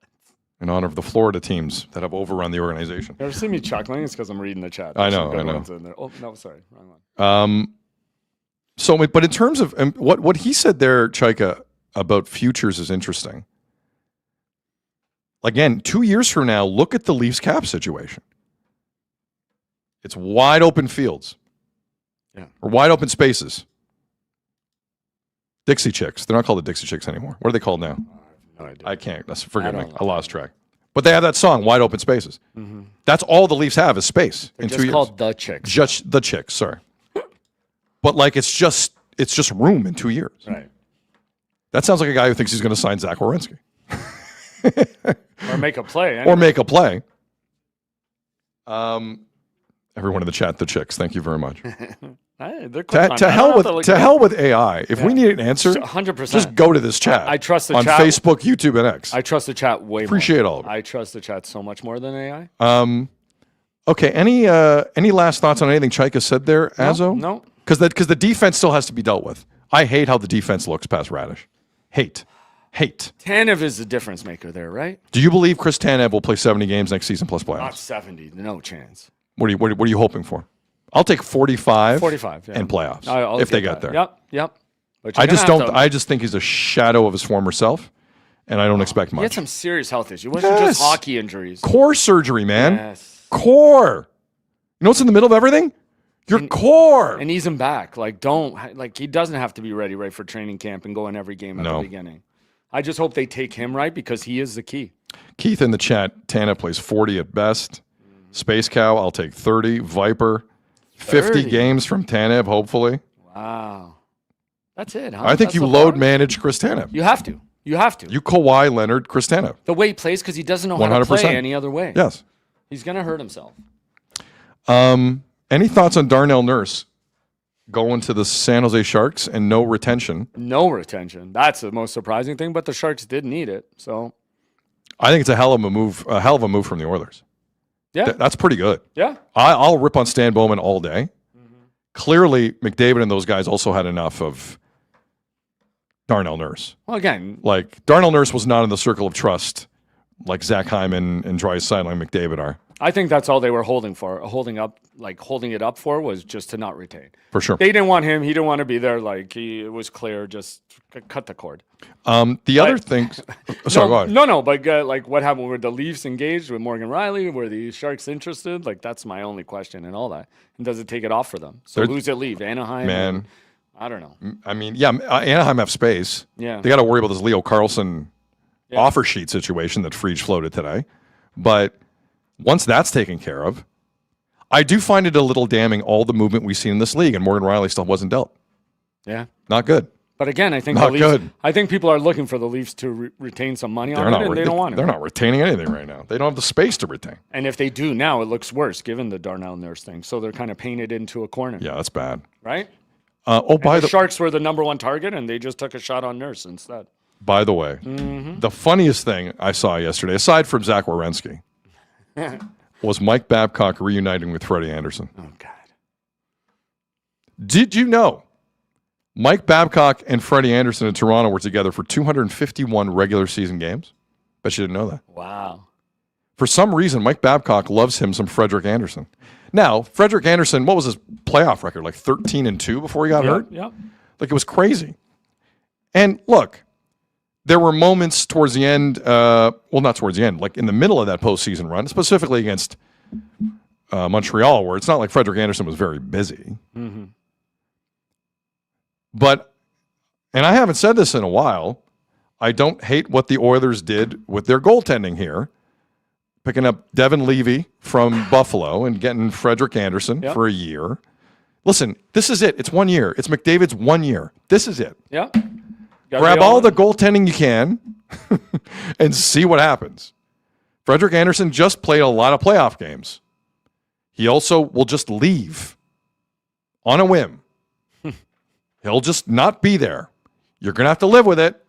In honor of the Florida teams that have overrun the organization. You ever see me chuckling? It's because I'm reading the chat. I know. Oh, no, sorry. Wrong one. But in terms of what he said there, Chaika, about futures is interesting. Again, 2 years from now, look at the Leafs cap situation. It's wide open fields. Yeah. Or wide open spaces. Dixie Chicks. They're not called the Dixie Chicks anymore. What are they called now? No idea. I can't. Forgive me. I lost track. But they have that song, Wide Open Spaces. Mm-hmm. That's all the Leafs have is space They're in just 2 years. called the Chicks. Just the Chicks, sorry. But it's just room in 2 years. Right. That sounds like a guy who thinks he's going to sign Zach Werenski. Or make a play. Anyway. Or make a play. Everyone in the chat, the Chicks. Thank you very much. To hell with AI. If we need an answer, 100%. Just go to this chat. I trust the on chat. Facebook, YouTube, and X. I trust the chat way Appreciate more. all of it. I trust the chat so much more than AI. Okay. Any last thoughts on anything Chaika said there, Azo? No. Because the defense still has to be dealt with. I hate how the defense looks past Radish. Hate. Tanev is the difference maker there, right? Do you believe Chris Tanev will play 70 games next season plus playoffs? Not 70. No chance. What are you hoping for? I'll take 45. 45. Yeah. And playoffs I'll if they get get that. there. Yep. But I just think he's a shadow of his former self, and I don't expect much. He had some serious health issues. It wasn't just hockey injuries. Core surgery, man. Yes. Core. You know what's in the middle of everything? Your core. And ease him back. He doesn't have to be ready for training camp and go in every game at the beginning. I just hope they take him right because he is the key. Keith in the chat, Tana plays 40 at best. Space Cow, I'll take 30. Viper, 50 30. games from Tanev, hopefully. Wow. That's it, huh? I think That's you the load bar? manage Chris Tanev. You have to. You have to. You Kawhi Leonard, Chris Tanev. The way he plays, because he doesn't know how to 100%. play any other way. Yes. He's going to hurt himself. Any thoughts on Darnell Nurse going to the San Jose Sharks and no retention? No retention. That's the most surprising thing, but the Sharks did need it. So I think it's a hell of a move from the Oilers. yeah. That's pretty good. Yeah. I'll rip on Stan Bowman all day. Clearly, McDavid and those guys also had enough of Darnell Nurse. Well, again, Like, Darnell Nurse was not in the circle of trust like Zach Hyman and Draisaitl and McDavid are. I think that's all they were holding it up for was just to not retain. For sure. They didn't want him. He didn't want to be there. Like, it was clear. Just cut the cord. The other thing. Sorry, go ahead. No. But like, what happened? Were the Leafs engaged with Morgan Riley? Were the Sharks interested? Like, that's my only question and all that. And does it take it off for them? So who's it leave? Anaheim? Man. I don't know. I mean, yeah, Anaheim have space. Yeah. They got to worry about this Leo Carlson offer sheet situation that Frege floated today. But once that's taken care of, I do find it a little damning, all the movement we've seen in this league, and Morgan Riley still wasn't dealt. Yeah. Not good. But again, I think Not the Leafs, good. I think people are looking for the Leafs to retain some money on it, and they don't want it. They're not retaining anything right now. They don't have the space to retain. And if they do now, it looks worse given the Darnell Nurse thing. So they're kind of painted into a corner. Yeah, that's bad. Right? By the Sharks were the number one target, and they just took a shot on Nurse instead. By the way, the funniest thing I saw yesterday, aside from Zach Werenski, was Mike Babcock reuniting with Freddie Anderson. Oh, God. Did you know Mike Babcock and Freddie Anderson in Toronto were together for 251 regular season games? Bet you didn't know that. Wow. For some reason, Mike Babcock loves him some Frederick Anderson. Now, Frederick Anderson, what was his playoff record? Like 13-2 before he got hurt? Yeah. Like, it was crazy. And look, there were moments towards the end, not towards the end, like in the middle of that postseason run, specifically against Montreal, where it's not like Frederick Anderson was very busy. Mm-hmm. But, and I haven't said this in a while, I don't hate what the Oilers did with their goaltending here. Picking up Devin Levy from Buffalo and getting Frederick Anderson for a year. Listen, this is it. It's 1 year. It's McDavid's 1 year. This is it. Yeah. Grab all the goaltending you can and see what happens. Frederick Anderson just played a lot of playoff games. He also will just leave on a whim. He'll just not be there. You're going to have to live with it.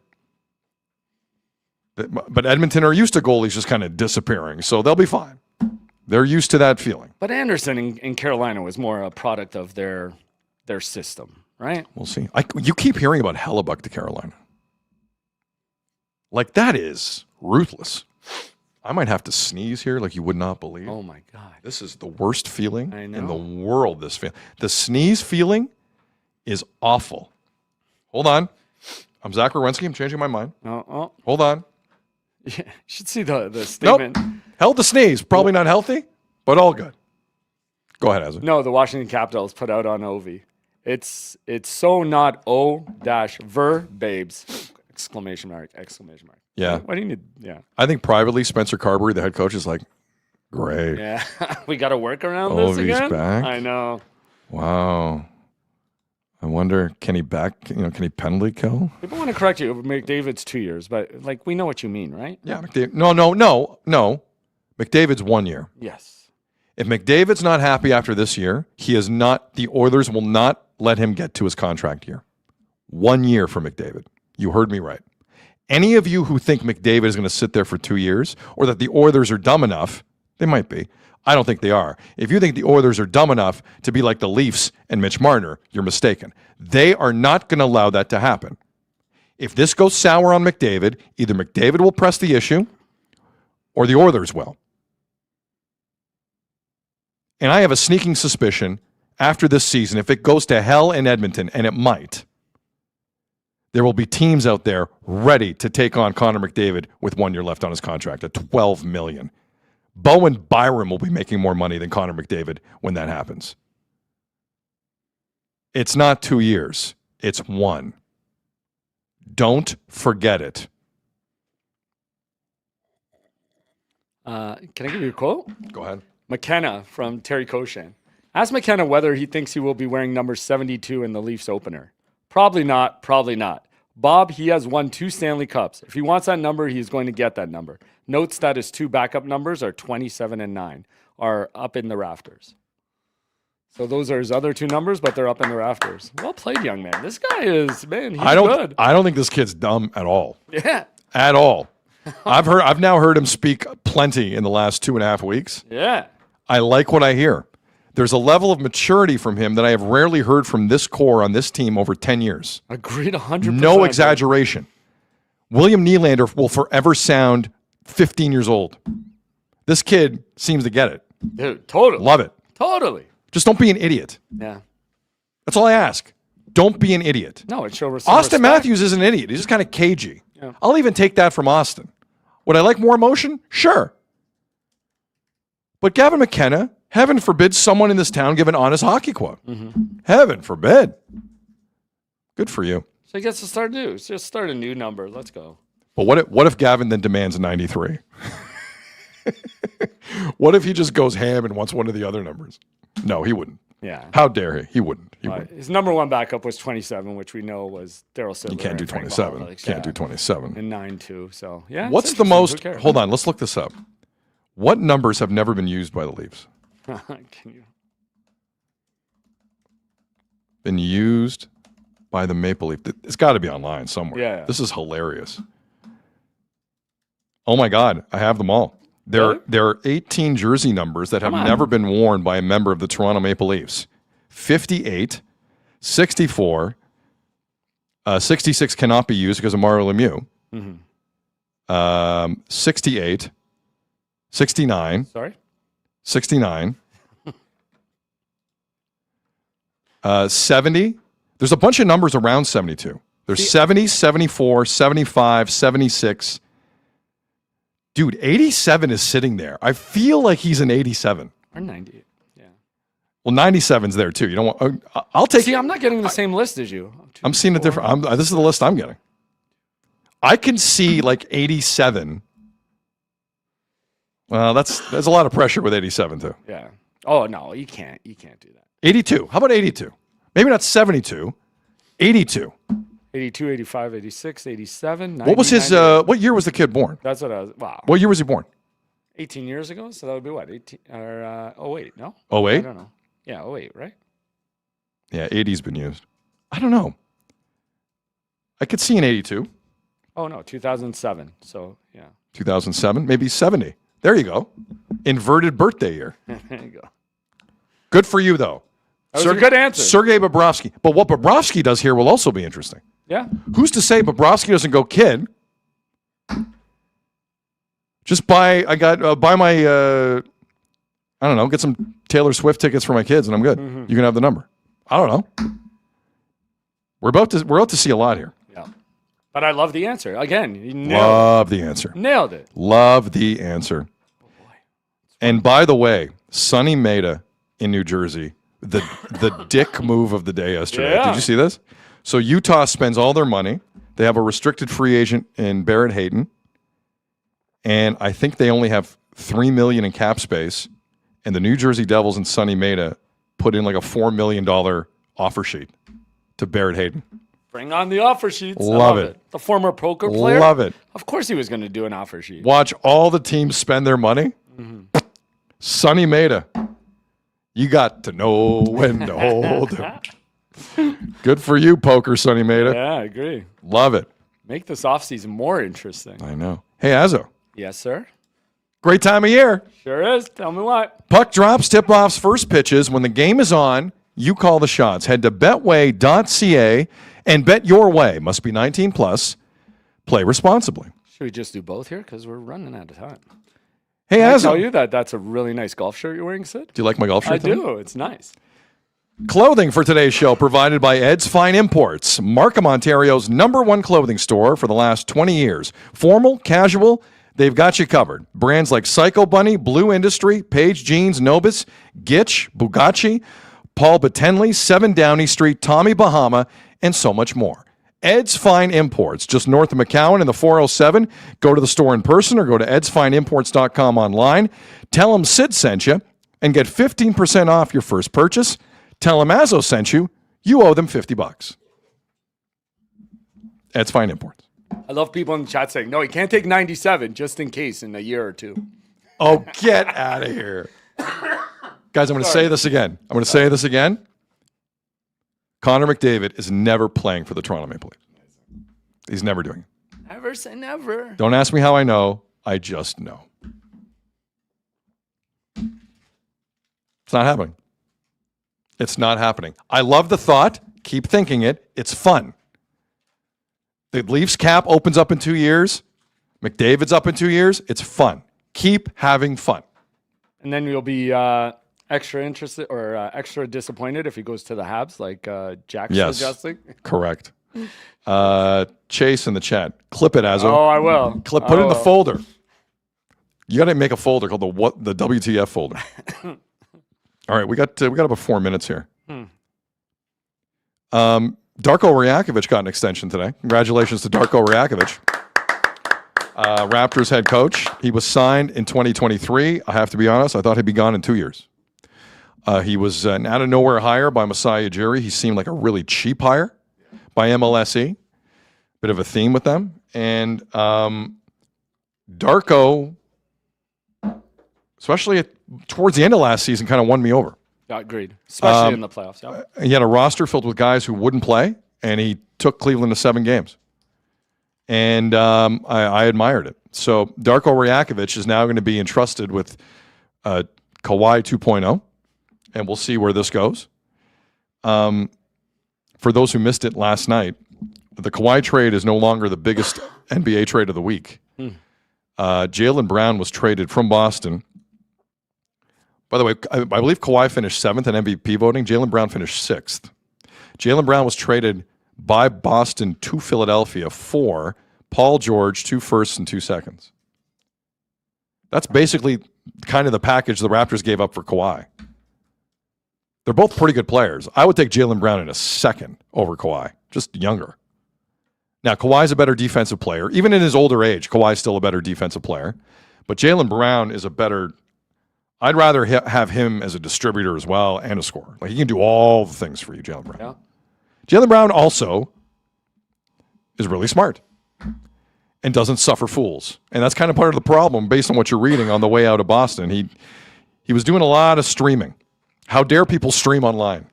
But Edmonton are used to goalies just kind of disappearing, so they'll be fine. They're used to that feeling. But Anderson in Carolina was more a product of their system, right? We'll see. You keep hearing about Hellebuck to Carolina. Like, that is ruthless. I might have to sneeze here like you would not believe. Oh, my God. This is the worst feeling I in know. the world, this feeling. The sneeze feeling is awful. Hold on. I'm Zach Werenski. I'm changing my mind. Hold on. Yeah, you should see the statement. Nope. Held the sneeze. Probably not healthy, but all good. Go ahead, Hazard. No, the Washington Capitals put out on Ovi. It's so not O-ver babes. Exclamation mark. Yeah. What do you need? Yeah. I think privately, Spencer Carberry, the head coach, is like, great. Yeah. We got to work around this Ovi's again? back. I know. Wow. I wonder, can he penalty kill? People want to correct you. McDavid's 2 years, but like we know what you mean, right? Yeah, McDavid. No. McDavid's 1 year. Yes. If McDavid's not happy after this year, the Oilers will not let him get to his contract year. 1 year for McDavid. You heard me right. Any of you who think McDavid is going to sit there for 2 years, or that the Oilers are dumb enough, they might be. I don't think they are. If you think the Oilers are dumb enough to be like the Leafs and Mitch Marner, you're mistaken. They are not going to allow that to happen. If this goes sour on McDavid, either McDavid will press the issue or the Oilers will. And I have a sneaking suspicion after this season, if it goes to hell in Edmonton, and it might, there will be teams out there ready to take on Connor McDavid with 1 year left on his contract at $12 million. Bowen Byram will be making more money than Connor McDavid when that happens. It's not 2 years. It's one. Don't forget it. Can I give you a quote? Go ahead. McKenna from Terry Koshan. Ask McKenna whether he thinks he will be wearing number 72 in the Leafs opener. Probably not. Probably not. Bob, he has won 2 Stanley Cups. If he wants that number, he's going to get that number. Notes that his 2 backup numbers are 27 and 9, are up in the rafters. So those are his other 2 numbers, but they're up in the rafters. Well played, young man. This guy is, man, he's good. I don't think this kid's dumb at all. Yeah. At all. I've now heard him speak plenty in the last 2.5 weeks. Yeah. I like what I hear. There's a level of maturity from him that I have rarely heard from this core on this team over 10 years. Agreed 100%. No exaggeration. William Nylander will forever sound 15 years old. This kid seems to get it. Dude, totally. Love it. Totally. Just don't be an idiot. Yeah. That's all I ask. Don't be an idiot. No, it shows Austin Matthews is an idiot. He's just kind of cagey. Yeah. I'll even take that from Austin. Would I like more emotion? Sure. But Gavin McKenna, heaven forbid someone in this town give an honest hockey quote. Mm-hmm. Heaven forbid. Good for you. So he gets to start new. Just start a new number. Let's go. But what if Gavin then demands a 93? What if he just goes ham and wants one of the other numbers? No, he wouldn't. Yeah. How dare he? He wouldn't. He wouldn't. His number 1 backup was 27, which we know was Daryl Sittler. You can't do and Frank 27. Mahovlich. Can't do 27. And 9-2. So, yeah. What's the most? Hold on. Let's look this up. What numbers have never been used by the Leafs? Can you? Been used by the Maple Leaf. It's got to be online somewhere. Yeah. This is hilarious. Oh my God, I have them all. There are 18 jersey numbers that have never been worn by a member of the Toronto Maple Leafs. 58, 64, 66 cannot be used because of Mario Lemieux. Mm-hmm. 68, 69. Sorry? 69. 70. There's a bunch of numbers around 72. There's 70, 74, 75, 76. Dude, 87 is sitting there. I feel like he's an 87. Or 90. Yeah. Well, 97's there too. You don't want. I'll take. See, I'm not getting the same list as you. I'm seeing a different. This is the list I'm getting. I can see like 87. Well, that's a lot of pressure with 87 too. Yeah. Oh no, you can't. You can't do that. 82. How about 82? Maybe not 72. 82. 82, 85, 86, 87, 90, What was his? 98. What year was the kid born? That's what I was. Wow. What year was he born? 18 years ago. So that would be what? 18 or 08? No. 08? I don't know. Yeah, 08, right? Yeah, 80's been used. I don't know. I could see an 82. Oh no, 2007. So yeah. 2007, maybe 70. There you go. Inverted birthday year. There you go. Good for you, though. That was a good answer. Sergei Bobrovsky. But what Bobrovsky does here will also be interesting. Yeah. Who's to say Bobrovsky doesn't go, kid? Just buy my, I don't know, get some Taylor Swift tickets for my kids and I'm good. Mm-hmm. You can have the number. I don't know. We're about to see a lot here. Yeah. But I love the answer. Again, you Love the answer. Nailed it. Love the answer. Oh boy. And by the way, Sonny Maeda in New Jersey, the dick move of the day yesterday. Yeah. Did you see this? So Utah spends all their money. They have a restricted free agent in Barrett Hayton. And I think they only have $3 million in cap space. And the New Jersey Devils and Sonny Maeda put in like a $4 million offer sheet to Barrett Hayton. Bring on the offer sheets. I Love it. The former poker player. Love it. Of course he was going to do an offer sheet. Watch all the teams spend their money. Mm-hmm. Sonny Maeda. You got to know when to hold him. Good for you, poker, Sonny Maeda. Yeah, I agree. Love it. Make this offseason more interesting. I know. Hey, Azzo. Yes, sir. Great time of year. Sure is. Tell me what. Puck drops, tip-offs, first pitches. When the game is on, you call the shots. Head to betway.ca and bet your way. Must be 19 plus. Play responsibly. Should we just do both here? Because we're running out of time. Hey, Can I Azzo. tell you that that's a really nice golf shirt you're wearing, Sid? Do you like my golf shirt? I today? do. It's nice. Clothing for today's show provided by Ed's Fine Imports, Markham, Ontario's #1 clothing store for the last 20 years. Formal, casual, they've got you covered. Brands like Psycho Bunny, Blue Industry, Page Jeans, Nobis, Gitch, Bugatti, Paul Batenley, 7 Downey Street, Tommy Bahama, and so much more. Ed's Fine Imports, just north of McCowan in the 407. Go to the store in person or go to edsfineimports.com online. Tell them Sid sent you and get 15% off your first purchase. Tell them Azzo sent you. You owe them $50. Ed's Fine Imports. I love people in the chat saying, no, he can't take 97 just in case in a year or two. Oh, get out of here. Guys, I'm going to say this again. Connor McDavid is never playing for the Toronto Maple Leafs. He's never doing it. Never say never. Don't ask me how I know. I just know. It's not happening. It's not happening. I love the thought. Keep thinking it. It's fun. The Leafs cap opens up in 2 years. McDavid's up in 2 years. It's fun. Keep having fun. And then you'll be extra interested or extra disappointed if he goes to the Habs, like Jack's suggesting. Correct. Chase in the chat. Clip it, Azzo. Oh, I will. Put it in the folder. You got to make a folder called the WTF folder. All right, we got about 4 minutes here. Darko Rajakovic got an extension today. Congratulations to Darko Rajakovic, Raptors head coach. He was signed in 2023. I have to be honest, I thought he'd be gone in 2 years. He was an out-of-nowhere hire by Masai Ujiri. He seemed like a really cheap hire by MLSE. Bit of a theme with them. And Darko, especially towards the end of last season, kind of won me over. Yeah, agreed. Especially in the playoffs. Yeah. He had a roster filled with guys who wouldn't play, and he took Cleveland to 7 games. And I admired it. So Darko Rajakovic is now going to be entrusted with Kawhi 2.0, and we'll see where this goes. For those who missed it last night, the Kawhi trade is no longer the biggest NBA trade of the week. Jaylen Brown was traded from Boston. By the way, I believe Kawhi finished 7th in MVP voting. Jaylen Brown finished 6th. Jaylen Brown was traded by Boston to Philadelphia for Paul George, 2 firsts and 2 seconds. That's basically kind of the package the Raptors gave up for Kawhi. They're both pretty good players. I would take Jaylen Brown in a second over Kawhi, just younger. Now, Kawhi's a better defensive player. Even in his older age, Kawhi's still a better defensive player. But Jaylen Brown is a better... I'd rather have him as a distributor as well and a scorer. Like, he can do all the things for you, Jaylen Brown. Yeah. Jaylen Brown also is really smart and doesn't suffer fools. And that's kind of part of the problem based on what you're reading on the way out of Boston. He was doing a lot of streaming. How dare people stream online?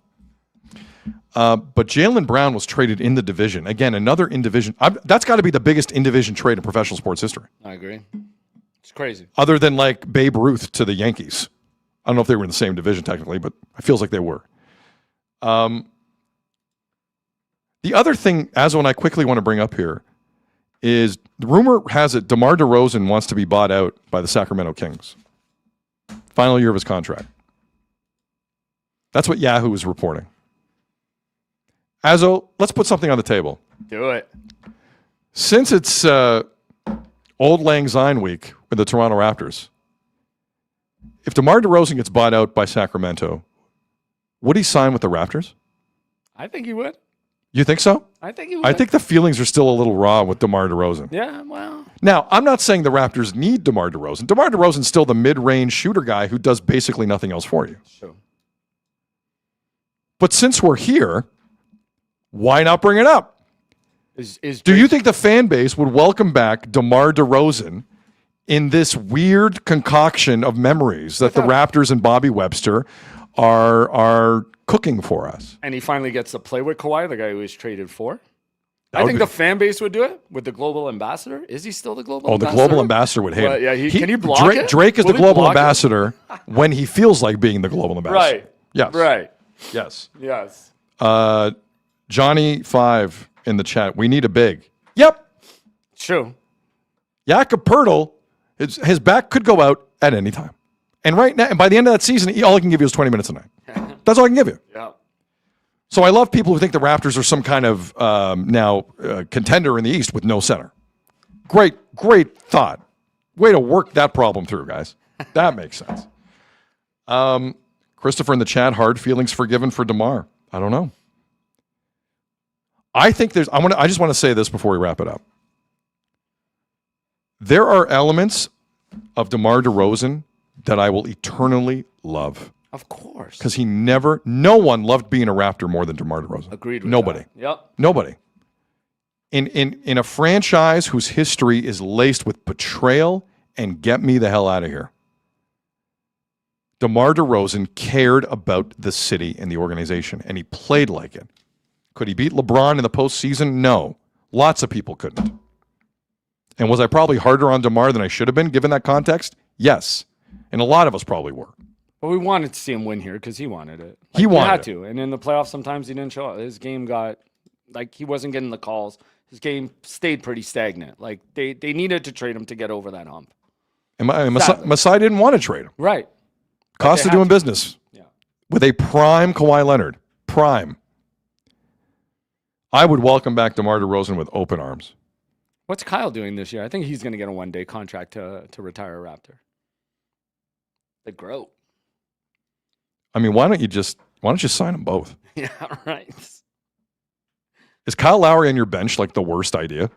But Jaylen Brown was traded in the division. Again, another in-division. That's got to be the biggest in-division trade in professional sports history. I agree. It's crazy. Other than like Babe Ruth to the Yankees. I don't know if they were in the same division technically, but it feels like they were. The other thing, Azzo and I quickly want to bring up here, is the rumor has it DeMar DeRozan wants to be bought out by the Sacramento Kings. Final year of his contract. That's what Yahoo is reporting. Azzo, let's put something on the table. Do it. Since it's Old Lang Syne week with the Toronto Raptors, if DeMar DeRozan gets bought out by Sacramento, would he sign with the Raptors? I think he would. You think so? I think he would. I think the feelings are still a little raw with DeMar DeRozan. Yeah, well. Now, I'm not saying the Raptors need DeMar DeRozan. DeMar DeRozan's still the mid-range shooter guy who does basically nothing else for you. Sure. But since we're here, why not bring it up? Do you think the fan base would welcome back DeMar DeRozan in this weird concoction of memories that the Raptors and Bobby Webster are cooking for us? And he finally gets to play with Kawhi, the guy who was traded for. I think the fan base would do it with the global ambassador. Is he still the global ambassador? Oh, the global ambassador would hate it. Yeah, can you block it? Drake is the global ambassador when he feels like being the global ambassador. Right. Yes. Right. Yes. Yes. Johnny 5 in the chat. We need a big. Yep. True. Jakob Poeltl, his back could go out at any time. And right now, and by the end of that season, all I can give you is 20 minutes a night. That's all I can give you. Yeah. So I love people who think the Raptors are some kind of contender in the East with no center. Great thought. Way to work that problem through, guys. That makes sense. Christopher in the chat, hard feelings forgiven for DeMar. I don't know. I think there's. I just want to say this before we wrap it up. There are elements of DeMar DeRozan that I will eternally love. Of course. Because no one loved being a Raptor more than DeMar DeRozan. Agreed with Nobody. that. Yep. Nobody. In a franchise whose history is laced with betrayal and get me the hell out of here, DeMar DeRozan cared about the city and the organization, and he played like it. Could he beat LeBron in the postseason? No. Lots of people couldn't. And was I probably harder on DeMar than I should have been, given that context? Yes. And a lot of us probably were. Well, we wanted to see him win here because he wanted it. He wanted had it. to. And in the playoffs, sometimes he didn't show up. His game got, he wasn't getting the calls. His game stayed pretty stagnant. Like, they needed to trade him to get over that hump. And Masai didn't want to trade him. Right. Cost of doing business. Yeah. With a prime Kawhi Leonard. Prime. I would welcome back DeMar DeRozan with open arms. What's Kyle doing this year? I think he's going to get a one-day contract to retire a Raptor. The GROAT. I mean, why don't you just sign them both? Yeah, right. Is Kyle Lowry on your bench like the worst idea?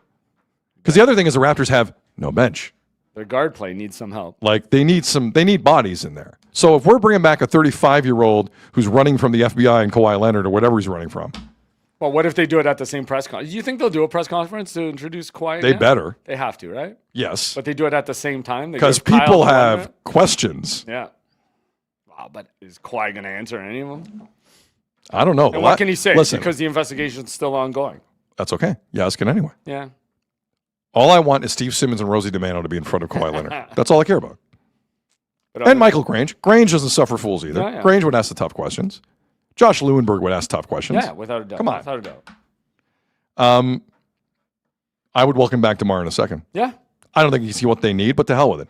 Because the other thing is the Raptors have no bench. Their guard play needs some help. Like they need bodies in there. So if we're bringing back a 35-year-old who's running from the FBI and Kawhi Leonard or whatever he's running from. Well, what if they do it at the same press conference? Do you think they'll do a press conference to introduce Kawhi They again? better. They have to, right? Yes. But they do it at the same time? Because people have questions. Yeah. Wow, but is Kawhi going to answer any of them? I don't know. And what can he say? Listen, Because the investigation's still ongoing. that's okay. Yeah, ask it anyway. Yeah. All I want is Steve Simmons and Rosie DiMano to be in front of Kawhi Leonard. That's all I care about. But And Michael Grange. Grange doesn't suffer fools either. Yeah. Grange would ask the tough questions. Josh Lewenberg would ask tough questions. Yeah, without a doubt. Come on. Without a doubt. I would welcome back DeMar in a second. Yeah. I don't think you see what they need, but to hell with it.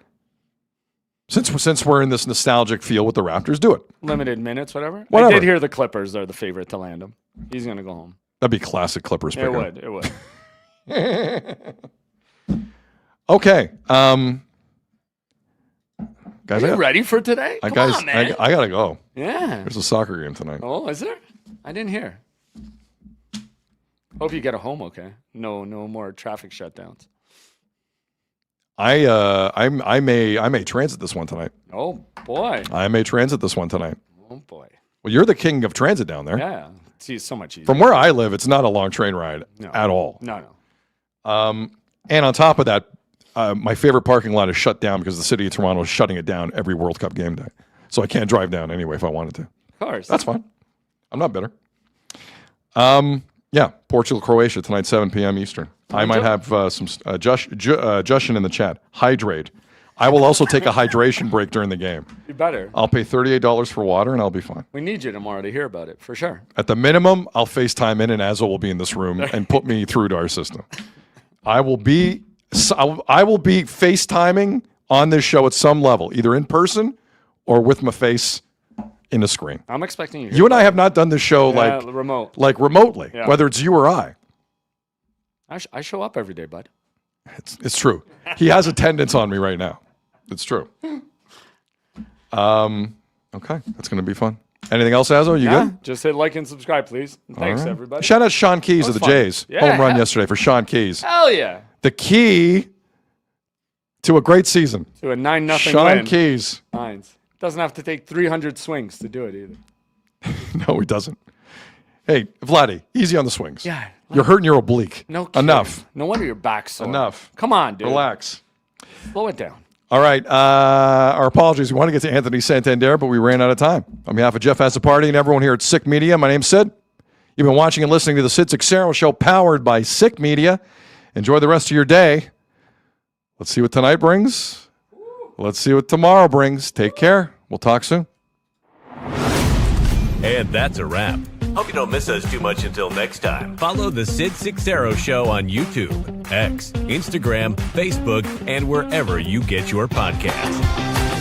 Since we're in this nostalgic feel with the Raptors, do it. Limited minutes, whatever. Whatever. I did hear the Clippers are the favorite to land him. He's going to go home. That'd be classic Clippers pick. It would. It would. Okay. Guys, Are you ready for today? Come on, man. I gotta go. Yeah. There's a soccer game tonight. Oh, is there? I didn't hear. Hope you get home okay. No more traffic shutdowns. I may transit this one tonight. Oh boy. I may transit this one tonight. Oh boy. Well, you're the king of transit down there. Yeah. See, it's so much easier. From where I live, it's not a long train ride at all. No. And on top of that, my favorite parking lot is shut down because the city of Toronto is shutting it down every World Cup game day. So I can't drive down anyway if I wanted to. Of course. That's fine. I'm not bitter. Yeah, Portugal, Croatia tonight, 7 p.m. Eastern. I might have some Justin in the chat. Hydrate. I will also take a hydration break during the game. You better. I'll pay $38 for water and I'll be fine. We need you tomorrow to hear about it, for sure. At the minimum, I'll FaceTime in and Azzo will be in this room and put me through to our system. I will be FaceTiming on this show at some level, either in person or with my face in the screen. I'm expecting you. You and I have not done this show remotely, Yeah. whether it's you or I. I show up every day, bud. It's true. He has attendance on me right now. It's true. Okay, that's going to be fun. Anything else, Azzo? You good? Just hit like and subscribe, please. And thanks, All right. everybody. Shout out Sean Keys of the That was fun. Jays. Yeah. Home run yesterday for Sean Keys. Hell yeah. The key to a great season. To a 9-0 Sean win. Keys. Nines. Doesn't have to take 300 swings to do it either. No, he doesn't. Hey, Vladdy, easy on the swings. Yeah. You're hurting your oblique. No kidding. Enough. No wonder your back's sore. Enough. Come on, dude. Relax. Slow it down. All right. Our apologies. We want to get to Anthony Santander, but we ran out of time. On behalf of Jeff Azzopardi and everyone here at Sick Media, my name's Sid. You've been watching and listening to the Sid Seixeiro Show powered by Sick Media. Enjoy the rest of your day. Let's see what tonight brings. Let's see what tomorrow brings. Take care. We'll talk soon. And that's a wrap. Hope you don't miss us too much until next time. Follow the Sid Seixeiro Show on YouTube, X, Instagram, Facebook, and wherever you get your podcasts.